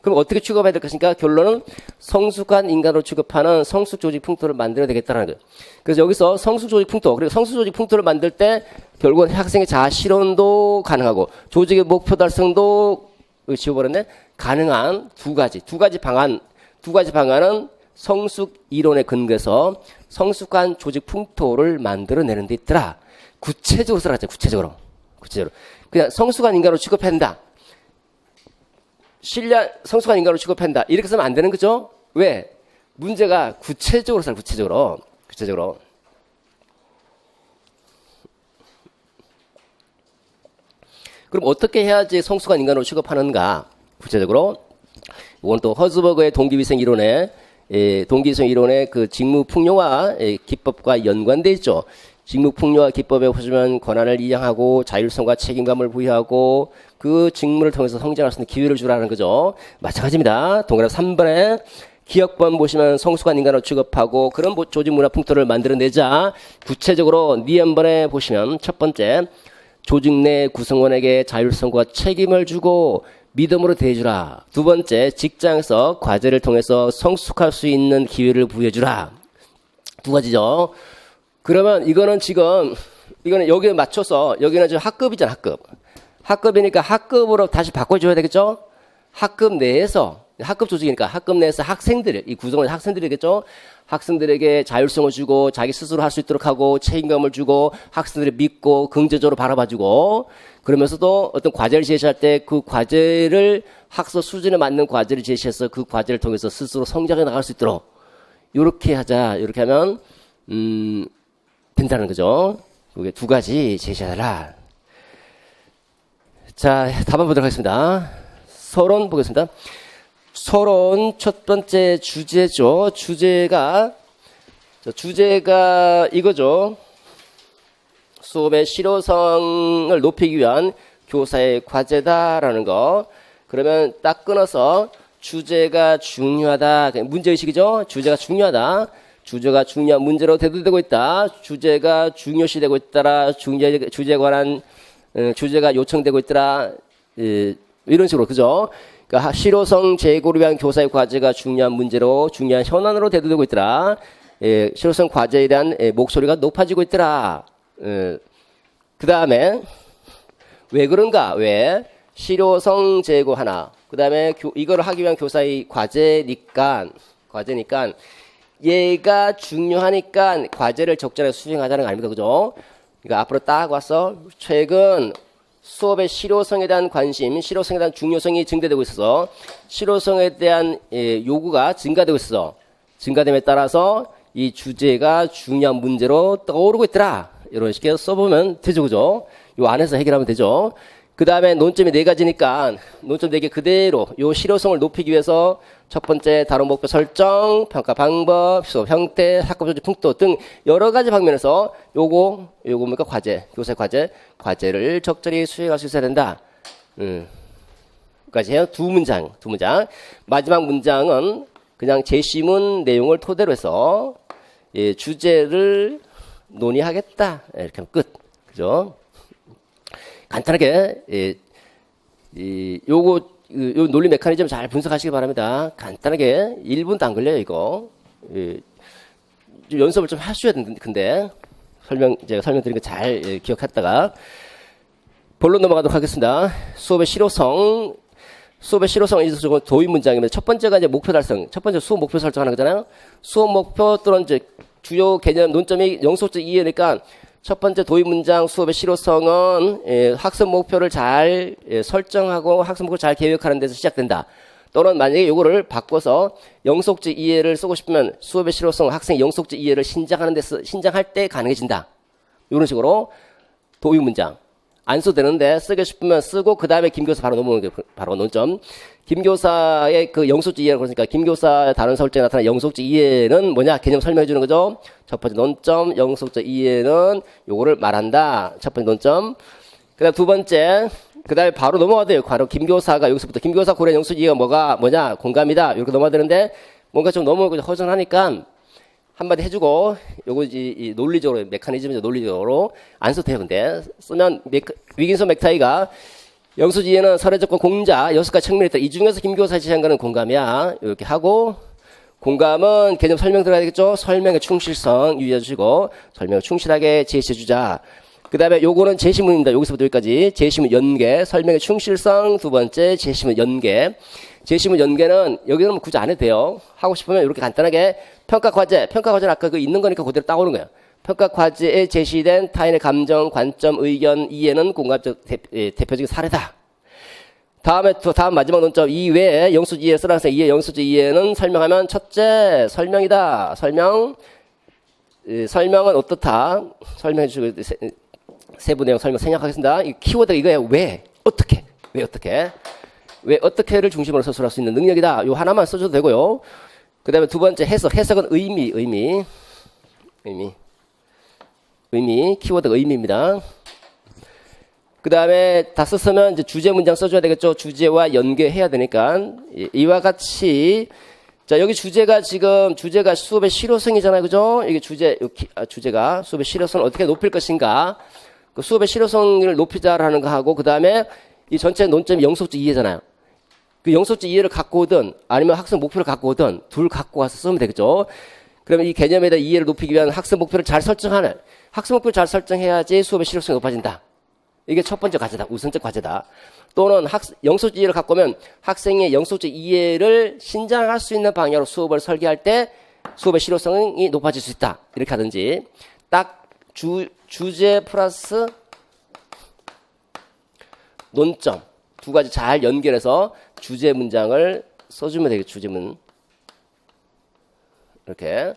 [SPEAKER 1] 그럼 어떻게 취급해야 될 것인가? 결론은 성숙한 인간으로 취급하는 성숙 조직 풍토를 만들어야 되겠다는 거예요. 그래서 여기서 성숙 조직 풍토, 그리고 성숙 조직 풍토를 만들 때 결국은 학생의 자아 실현도 가능하고 조직의 목표 달성도 지워버렸네. 가능한 두 가지 방안은 성숙 이론에 근거해서 성숙한 조직 풍토를 만들어내는 데 있더라. 구체적으로 써놨죠. 구체적으로. 그냥 성숙한 인간으로 취급한다. 성숙한 인간으로 취급한다. 이렇게 쓰면 안 되는 거죠? 왜? 문제가 구체적으로 써요. 구체적으로. 그럼 어떻게 해야지 성숙한 인간으로 취급하는가? 구체적으로. 이건 또 허즈버그의 동기위생 이론의 그 직무풍요화 기법과 연관돼 있죠. 직무풍요화 기법에 보시면 권한을 이양하고 자율성과 책임감을 부여하고 그 직무를 통해서 성장할 수 있는 기회를 주라는 거죠. 마찬가지입니다. 동그라미 3번에 기억번 보시면 성숙한 인간으로 취급하고 그런 조직 문화 풍토를 만들어내자. 구체적으로 니은번에 보시면 첫 번째, 조직 내 구성원에게 자율성과 책임을 주고 믿음으로 대해주라. 두 번째, 직장에서 과제를 통해서 성숙할 수 있는 기회를 부여해주라. 두 가지죠. 그러면 이거는 여기에 맞춰서, 여기는 지금 학급이잖아, 학급이니까 학급으로 다시 바꿔줘야 되겠죠? 학급 내에서, 학급 조직이니까 학급 내에서 이 구성원 학생들이겠죠? 학생들에게 자율성을 주고 자기 스스로 할 수 있도록 하고 책임감을 주고 학생들을 믿고 긍정적으로 바라봐주고, 그러면서도 어떤 과제를 제시할 때 그 과제를 학습 수준에 맞는 과제를 제시해서 그 과제를 통해서 스스로 성장해 나갈 수 있도록 이렇게 하자. 이렇게 하면 된다는 거죠. 그게 두 가지 제시하라. 자, 답안 보도록 하겠습니다. 서론 보겠습니다. 서론 첫 번째 주제죠. 주제가 이거죠. 수업의 실효성을 높이기 위한 교사의 과제다라는 거. 그러면 딱 끊어서 주제가 중요하다. 문제의식이죠. 주제가 중요하다. 주제가 중요한 문제로 대두되고 있다. 주제가 중요시되고 있더라. 주제가 요청되고 있더라. 이런 식으로, 그죠? 그러니까 실효성 제고를 위한 교사의 과제가 중요한 문제로, 중요한 현안으로 대두되고 있더라. 실효성 과제에 대한 목소리가 높아지고 있더라. 그 다음에 왜 그런가? 왜? 실효성 제고 하나. 그 다음에 이거를 하기 위한 교사의 과제니까 얘가 중요하니까 과제를 적절하게 수행하자는 거 아닙니까? 그죠? 그러니까 앞으로 딱 와서 최근 수업의 실효성에 대한 관심, 실효성에 대한 중요성이 증대되고 있어서 실효성에 대한 요구가 증가되고 있어. 증가됨에 따라서 이 주제가 중요한 문제로 떠오르고 있더라. 이런 식으로 써보면 되죠, 그죠? 요 안에서 해결하면 되죠. 그 다음에 논점이 4가지니까 논점 4개 그대로 요 실효성을 높이기 위해서 첫 번째 다른 목표 설정, 평가 방법, 수업 형태, 사건 조직 풍토 등 여러 가지 방면에서 요거 뭡니까? 과제, 교사 과제를 적절히 수행할 수 있어야 된다. 까지 해요. 두 문장. 마지막 문장은 그냥 제시문 내용을 토대로 해서 주제를 논의하겠다. 이렇게 하면 끝. 그죠? 간단하게 요 논리 메커니즘 잘 분석하시기 바랍니다. 간단하게 1분도 안 걸려요, 이거. 좀 연습을 좀 하셔야 되는데, 근데 제가 설명드린 거 잘 기억했다가 본론 넘어가도록 하겠습니다. 수업의 실효성은 이제 도입 문장입니다. 첫 번째가 이제 목표 달성. 첫 번째 수업 목표 설정하는 거잖아요. 수업 목표 또는 이제 주요 개념 논점이 영속적 이해니까 첫 번째 도입 문장 수업의 실효성은 학습 목표를 잘 설정하고 학습 목표를 잘 계획하는 데서 시작된다. 또는 만약에 요거를 바꿔서 영속적 이해를 쓰고 싶으면 수업의 실효성 학생의 영속적 이해를 신장할 때 가능해진다. 이런 식으로 도입 문장. 안 써도 되는데 쓰고 싶으면 쓰고 그 다음에 김교사 바로 넘어오는 게 바로 논점. 김교사의 그 영속적 이해라고 그러니까 김교사의 다른 설정에 나타난 영속적 이해는 뭐냐? 개념 설명해 주는 거죠. 첫 번째 논점, 영속적 이해는 요거를 말한다. 첫 번째 논점. 그 다음 두 번째, 그 다음에 바로 넘어가야 돼요. 바로 김교사가 여기서부터 김교사 고려 영속적 이해가 뭐냐? 공감이다. 이렇게 넘어가야 되는데 뭔가 좀 너무 허전하니까 한마디 해주고, 요거 이 논리적으로, 메커니즘이죠. 논리적으로 안 써도 돼요. 근데 쓰면 위긴son 맥타이가 영수지에는 사례조건 공자 6가지 측면이 있다. 이 중에서 김교사 제시한 거는 공감이야. 이렇게 하고, 공감은 개념 설명 들어가야 되겠죠? 설명의 충실성 유의해 주시고, 설명을 충실하게 제시해 주자. 그 다음에 요거는 제시문입니다. 여기서부터 여기까지. 제시문 연계, 설명의 충실성, 두 번째, 제시문 연계. 제시문 연계는 여기는 굳이 안 해도 돼요. 하고 싶으면 이렇게 간단하게 평가 과제는 아까 그 있는 거니까 그대로 따오는 거예요. 평가 과제에 제시된 타인의 감정, 관점, 의견, 이해는 공감적 대표적인 사례다. 다음 마지막 논점 이외에 영수적 이해 쓰라서 이해 영수적 이해는 설명하면 첫째 설명이다. 설명은 어떻다. 설명해 주시고 세부 내용 설명 생략하겠습니다. 이 키워드가 이거예요. 왜 어떻게를 중심으로 서술할 수 있는 능력이다. 요 하나만 써줘도 되고요. 그 다음에 두 번째 해석은 의미, 키워드가 의미입니다. 그 다음에 다 썼으면 이제 주제 문장 써줘야 되겠죠. 주제와 연계해야 되니까. 이와 같이, 자, 여기 주제가 수업의 실효성이잖아요. 그죠? 이게 주제가 수업의 실효성을 어떻게 높일 것인가. 그 수업의 실효성을 높이자라는 거 하고, 그 다음에 이 전체 논점이 영속적 이해잖아요. 그 영속적 이해를 갖고 오든 아니면 학습 목표를 갖고 오든 둘 갖고 와서 쓰면 되겠죠. 그러면 이 개념에 대한 이해를 높이기 위한 학습 목표를 잘 설정하는 학습 목표를 잘 설정해야지 수업의 실효성이 높아진다. 이게 첫 번째 과제다. 우선적 과제다. 또는 영속적 이해를 갖고 오면 학생의 영속적 이해를 신장할 수 있는 방향으로 수업을 설계할 때 수업의 실효성이 높아질 수 있다. 이렇게 하든지 딱 주제 플러스 논점 두 가지 잘 연결해서 주제 문장을 써주면 되겠죠. 주제문. 이렇게.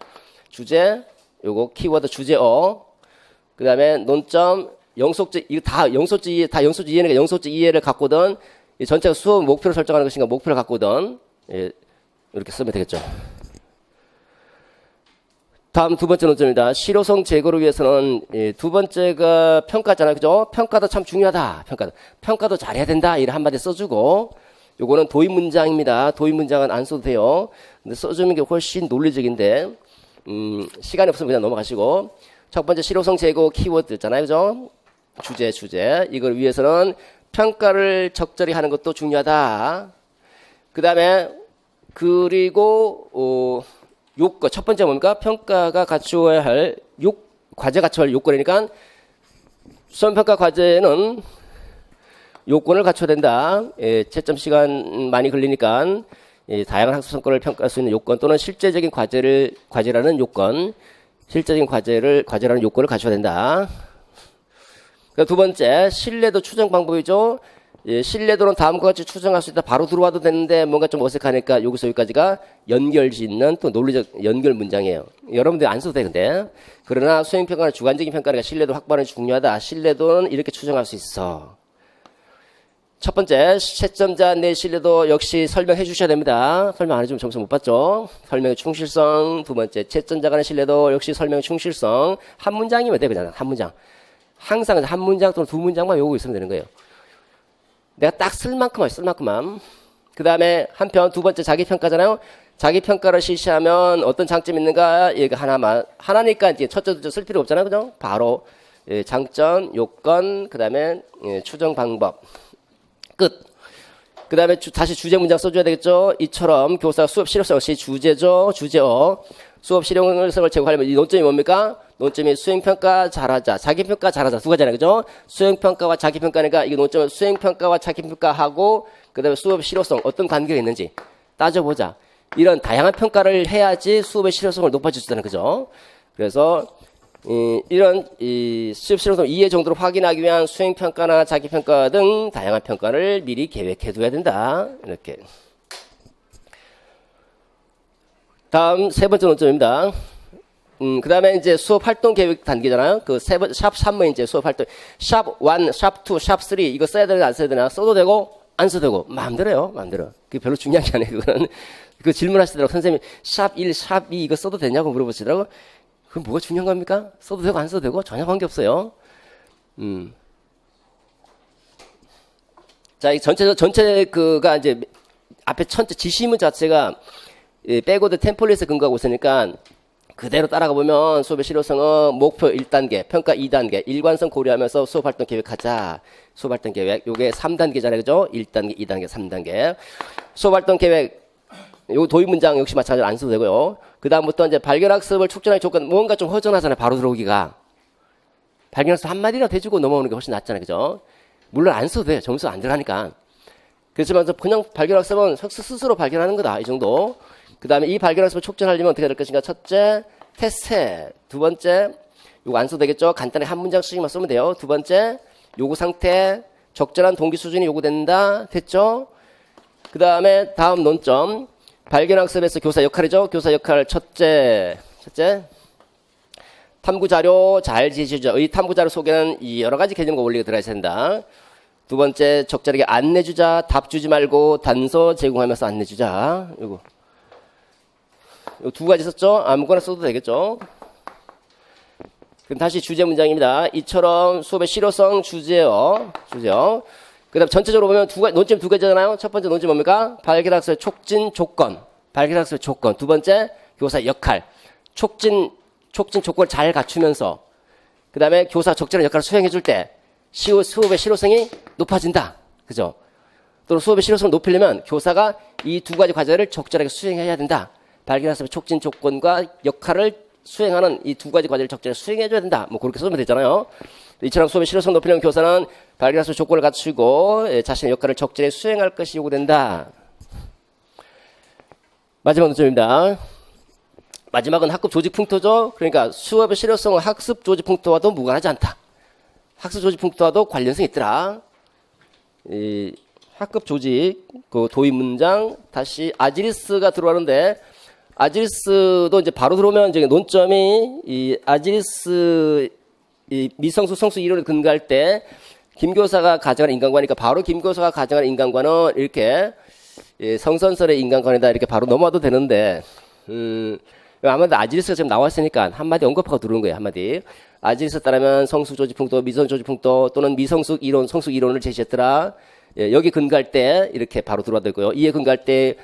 [SPEAKER 1] 주제, 요거 키워드 주제어. 그 다음에 논점, 영속적 이해니까 영속적 이해를 갖고든, 이 전체가 수업 목표를 설정하는 것인가 목표를 갖고든, 이렇게 쓰면 되겠죠. 다음 두 번째 논점입니다. 실효성 제고를 위해서는 두 번째가 평가잖아요. 그죠? 평가도 참 중요하다. 평가도 잘해야 된다. 이런 한마디 써주고 요거는 도입 문장입니다. 도입 문장은 안 써도 돼요. 근데 써주는 게 훨씬 논리적인데 시간이 없으면 그냥 넘어가시고 첫 번째 실효성 제고 키워드 있잖아요. 그죠? 주제 이걸 위해서는 평가를 적절히 하는 것도 중요하다. 그 다음에 그리고 요건 첫 번째 뭡니까? 평가가 갖추어야 할 과제 갖춰야 할 요건이니까 수험평가 과제는 요건을 갖춰야 된다. 채점 시간 많이 걸리니까 다양한 학습 성과를 평가할 수 있는 요건 또는 실제적인 과제라는 요건, 실제적인 과제라는 요건을 갖춰야 된다. 두 번째, 신뢰도 추정 방법이죠. 예, 신뢰도는 다음과 같이 추정할 수 있다. 바로 들어와도 되는데 뭔가 좀 어색하니까 여기서 여기까지가 연결짓는 또 논리적 연결 문장이에요. 여러분들이 안 써도 돼, 근데. 그러나 수행평가나 주관적인 평가가 신뢰도 확보하는 게 중요하다. 신뢰도는 이렇게 추정할 수 있어. 첫 번째, 채점자 내 신뢰도 역시 설명해 주셔야 됩니다. 설명 안 해주면 점수 못 받죠. 설명의 충실성. 두 번째, 채점자 간의 신뢰도 역시 설명의 충실성. 한 문장이면 돼, 그냥. 한 문장. 항상 한 문장 또는 두 문장만 외우고 있으면 되는 거예요. 내가 딱 쓸 만큼만, 쓸 만큼만. 그 다음에 한편 두 번째 자기평가잖아요. 자기평가를 실시하면 어떤 장점이 있는가? 얘가 하나니까 이제 첫째도 쓸 필요 없잖아요. 그죠? 바로, 예, 장점, 요건, 그 다음에, 예, 추정 방법. 끝. 그 다음에 다시 주제 문장 써줘야 되겠죠? 이처럼 교사 수업 실용성 역시 주제죠. 주제어. 수업 실용성을 제공하려면 이 논점이 뭡니까? 논점이 수행평가 잘하자, 자기평가 잘하자 두 가지잖아요. 그죠? 수행평가와 자기평가니까 이게 논점은 수행평가와 자기평가하고 그 다음에 수업 실효성 어떤 관계가 있는지 따져보자. 이런 다양한 평가를 해야지 수업의 실효성을 높아질 수 있다는 거죠. 그래서 이런 수업 실효성 이해 정도로 확인하기 위한 수행평가나 자기평가 등 다양한 평가를 미리 계획해둬야 된다. 이렇게. 다음 세 번째 논점입니다. 그 다음에 이제 수업 활동 계획 단계잖아요. 샵 3은 이제 수업 활동. 샵 1, 샵 2, 샵 3. 이거 써야 되나 안 써야 되나? 써도 되고, 안 써도 되고. 마음대로요. 마음대로. 그게 별로 중요한 게 아니에요. 그거는. 그 질문하시더라고. 선생님, 샵 1, 샵 2 이거 써도 되냐고 물어보시더라고. 그럼 뭐가 중요한 겁니까? 써도 되고, 안 써도 되고, 전혀 관계없어요. 자, 이 전체 그가 이제 앞에 전체 지시문 자체가 백워드 템플릿에 근거하고 있으니까 그대로 따라가 보면 수업의 실효성은 목표 1단계, 평가 2단계, 일관성 고려하면서 수업 활동 계획하자. 수업 활동 계획. 요게 3단계잖아요. 그죠? 1단계, 2단계, 3단계. 수업 활동 계획. 요 도입 문장 역시 마찬가지로 안 써도 되고요. 그다음부터 이제 발견학습을 촉진하는 조건, 뭔가 좀 허전하잖아요. 바로 들어오기가. 발견학습 한마디라도 해주고 넘어오는 게 훨씬 낫잖아요. 그죠? 물론 안 써도 돼요. 점수 안 들어가니까. 그렇지만 그냥 발견학습은 스스로 발견하는 거다. 이 정도. 그 다음에 이 발견학습을 촉진하려면 어떻게 될 것인가? 첫째, 테스트. 두 번째, 요거 안 써도 되겠죠? 간단히 한 문장씩만 쓰면 돼요. 두 번째, 요구 상태, 적절한 동기 수준이 요구된다. 됐죠? 그 다음에 다음 논점. 발견학습에서 교사 역할이죠? 교사 역할 첫째, 탐구자료 잘 제시해주자. 이 탐구자료 속에는 이 여러 가지 개념과 원리가 들어야 된다. 두 번째, 적절하게 안내주자. 답 주지 말고 단서 제공하면서 안내주자. 요거. 요 두 가지 썼죠? 아무거나 써도 되겠죠? 그럼 다시 주제 문장입니다. 이처럼 수업의 실효성 주제요. 그 다음 전체적으로 보면 논점 두 가지잖아요. 첫 번째 논점 뭡니까? 발견학습의 촉진 조건. 발견학습의 조건. 두 번째, 교사 역할. 촉진 조건을 잘 갖추면서 그 다음에 교사 적절한 역할을 수행해 줄 때 수업의 실효성이 높아진다. 그죠? 또는 수업의 실효성을 높이려면 교사가 이 두 가지 과제를 적절하게 수행해야 된다. 발견학습의 촉진 조건과 역할을 수행하는 이 두 가지 과제를 적절하게 수행해줘야 된다. 뭐 그렇게 쓰면 되잖아요. 이처럼 수업의 실효성 높이려면 교사는 발견학습 조건을 갖추고 자신의 역할을 적절히 수행할 것이 요구된다. 마지막 논점입니다. 마지막은 학급 조직 풍토죠. 그러니까 수업의 실효성은 학습 조직 풍토와도 무관하지 않다. 학습 조직 풍토와도 관련성이 있더라. 이 학급 조직, 그 도입 문장, 다시 아지리스가 들어가는데, 아지리스도 이제 바로 들어오면 이제 논점이 이 아지리스 이 미성숙 성숙 이론을 근거할 때 김 교사가 가정하는 인간관이니까 바로 김 교사가 가정하는 인간관은 이렇게 성선설의 인간관이다 이렇게 바로 넘어와도 되는데 아무래도 아지리스가 지금 나왔으니까 한마디 언급하고 들어오는 거예요. 한마디. 아지리스 따르면 성숙 조직풍토, 미성숙 조직풍토 또는 미성숙 이론, 성숙 이론을 제시했더라. 여기 근거할 때 이렇게 바로 들어와 되고요. 이에 근거할 때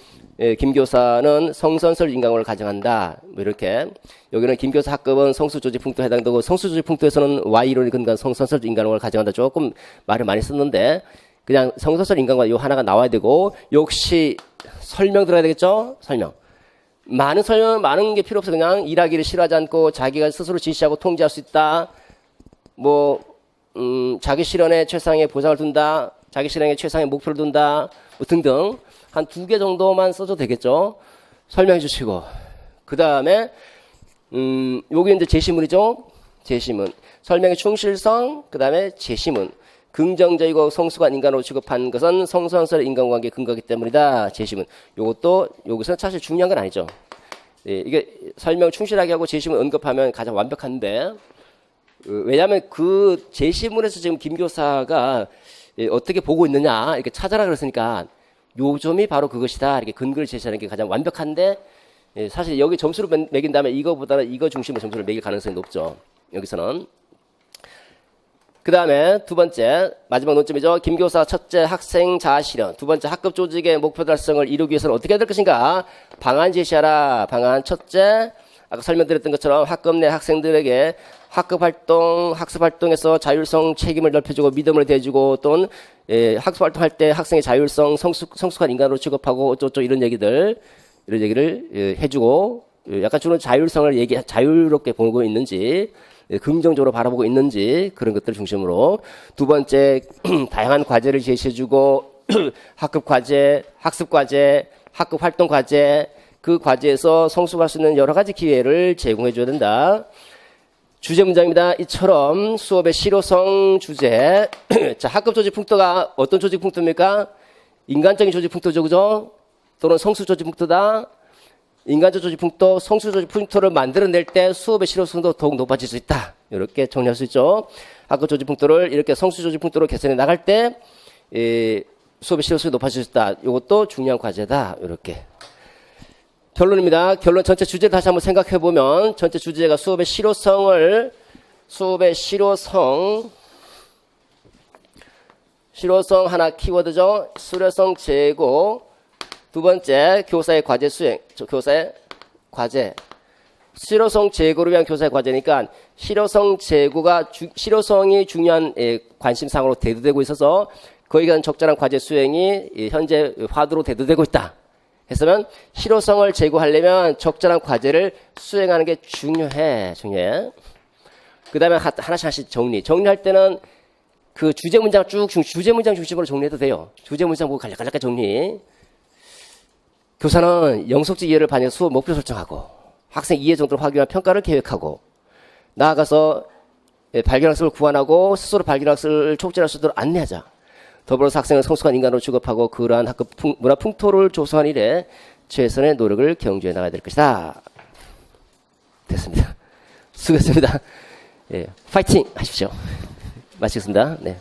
[SPEAKER 1] 김 교사는 성선설 인간관을 가정한다. 뭐 이렇게. 여기는 김 교사 학급은 성숙 조직풍토에 해당되고 성숙 조직풍토에서는 Y 이론이 근거한 성선설 인간관을 가정한다. 조금 말을 많이 썼는데 그냥 성선설 인간관 요 하나가 나와야 되고 역시 설명 들어야 되겠죠? 설명. 많은 게 필요 없어. 그냥 일하기를 싫어하지 않고 자기가 스스로 지시하고 통제할 수 있다. 자기 실현에 최상의 보상을 둔다. 자기 실현에 최상의 목표를 둔다. 뭐 등등. 한 2개 정도만 써도 되겠죠. 설명해 주시고. 그 다음에, 여기 이제 제시문이죠. 제시문. 설명의 충실성, 그 다음에 제시문. 긍정적이고 성숙한 인간으로 취급한 것은 성선설의 인간관계의 근거이기 때문이다. 제시문. 요것도 여기서 사실 중요한 건 아니죠. 예, 이게 설명을 충실하게 하고 제시문 언급하면 가장 완벽한데, 왜냐하면 그 제시문에서 지금 김 교사가 어떻게 보고 있느냐 이렇게 찾아라 그랬으니까 요 점이 바로 그것이다 이렇게 근거를 제시하는 게 가장 완벽한데, 사실 여기 점수를 매긴 다음에 이거보다는 이거 중심으로 점수를 매길 가능성이 높죠. 여기서는. 그 다음에 두 번째 마지막 논점이죠. 김 교사 첫째 학생 자아 실현. 두 번째 학급 조직의 목표 달성을 이루기 위해서는 어떻게 해야 될 것인가. 방안 제시하라. 방안 첫째, 아까 설명드렸던 것처럼 학급 내 학생들에게 학급 활동, 학습 활동에서 자율성 책임을 넓혀주고 믿음을 대주고, 또는 학습 활동할 때 학생의 자율성, 성숙한 인간으로 취급하고 어쩌고 이런 얘기를 해주고, 약간 주는 자율성을 자유롭게 보고 있는지, 긍정적으로 바라보고 있는지 그런 것들 중심으로. 두 번째, 다양한 과제를 제시해주고 학급 과제, 학습 과제, 학급 활동 과제, 그 과제에서 성숙할 수 있는 여러 가지 기회를 제공해줘야 된다. 주제 문장입니다. 이처럼 수업의 실효성 주제. 자, 학급 조직 풍토가 어떤 조직 풍토입니까? 인간적인 조직 풍토죠, 그죠? 또는 성수 조직 풍토다. 인간적 조직 풍토, 성수 조직 풍토를 만들어낼 때 수업의 실효성도 더욱 높아질 수 있다. 이렇게 정리할 수 있죠. 학급 조직 풍토를 이렇게 성수 조직 풍토로 개선해 나갈 때 수업의 실효성이 높아질 수 있다. 이것도 중요한 과제다. 이렇게. 결론입니다. 결론 전체 주제 다시 한번 생각해 보면 전체 주제가 수업의 실효성 하나 키워드죠. 실효성 제고. 두 번째, 교사의 과제 수행. 교사의 과제. 실효성 제고를 위한 교사의 과제니까 실효성이 중요한 관심사항으로 대두되고 있어서 거기에 대한 적절한 과제 수행이 현재 화두로 대두되고 있다. 했으면 실효성을 제고하려면 적절한 과제를 수행하는 게 중요해. 그 다음에 하나씩 정리할 때는 그 주제 문장 주제 문장 중심으로 정리해도 돼요. 주제 문장 보고 간략하게 정리. 교사는 영속적 이해를 반영해서 수업 목표 설정하고, 학생 이해 정도를 확인한 평가를 계획하고, 나아가서 발견학습을 구안하고 스스로 발견학습을 촉진할 수 있도록 안내하자. 더불어서 학생을 성숙한 인간으로 취급하고 그러한 학급 문화 풍토를 조성한 일에 최선의 노력을 경주해 나가야 될 것이다. 됐습니다. 수고했습니다. 파이팅 하십시오. 마치겠습니다. 네.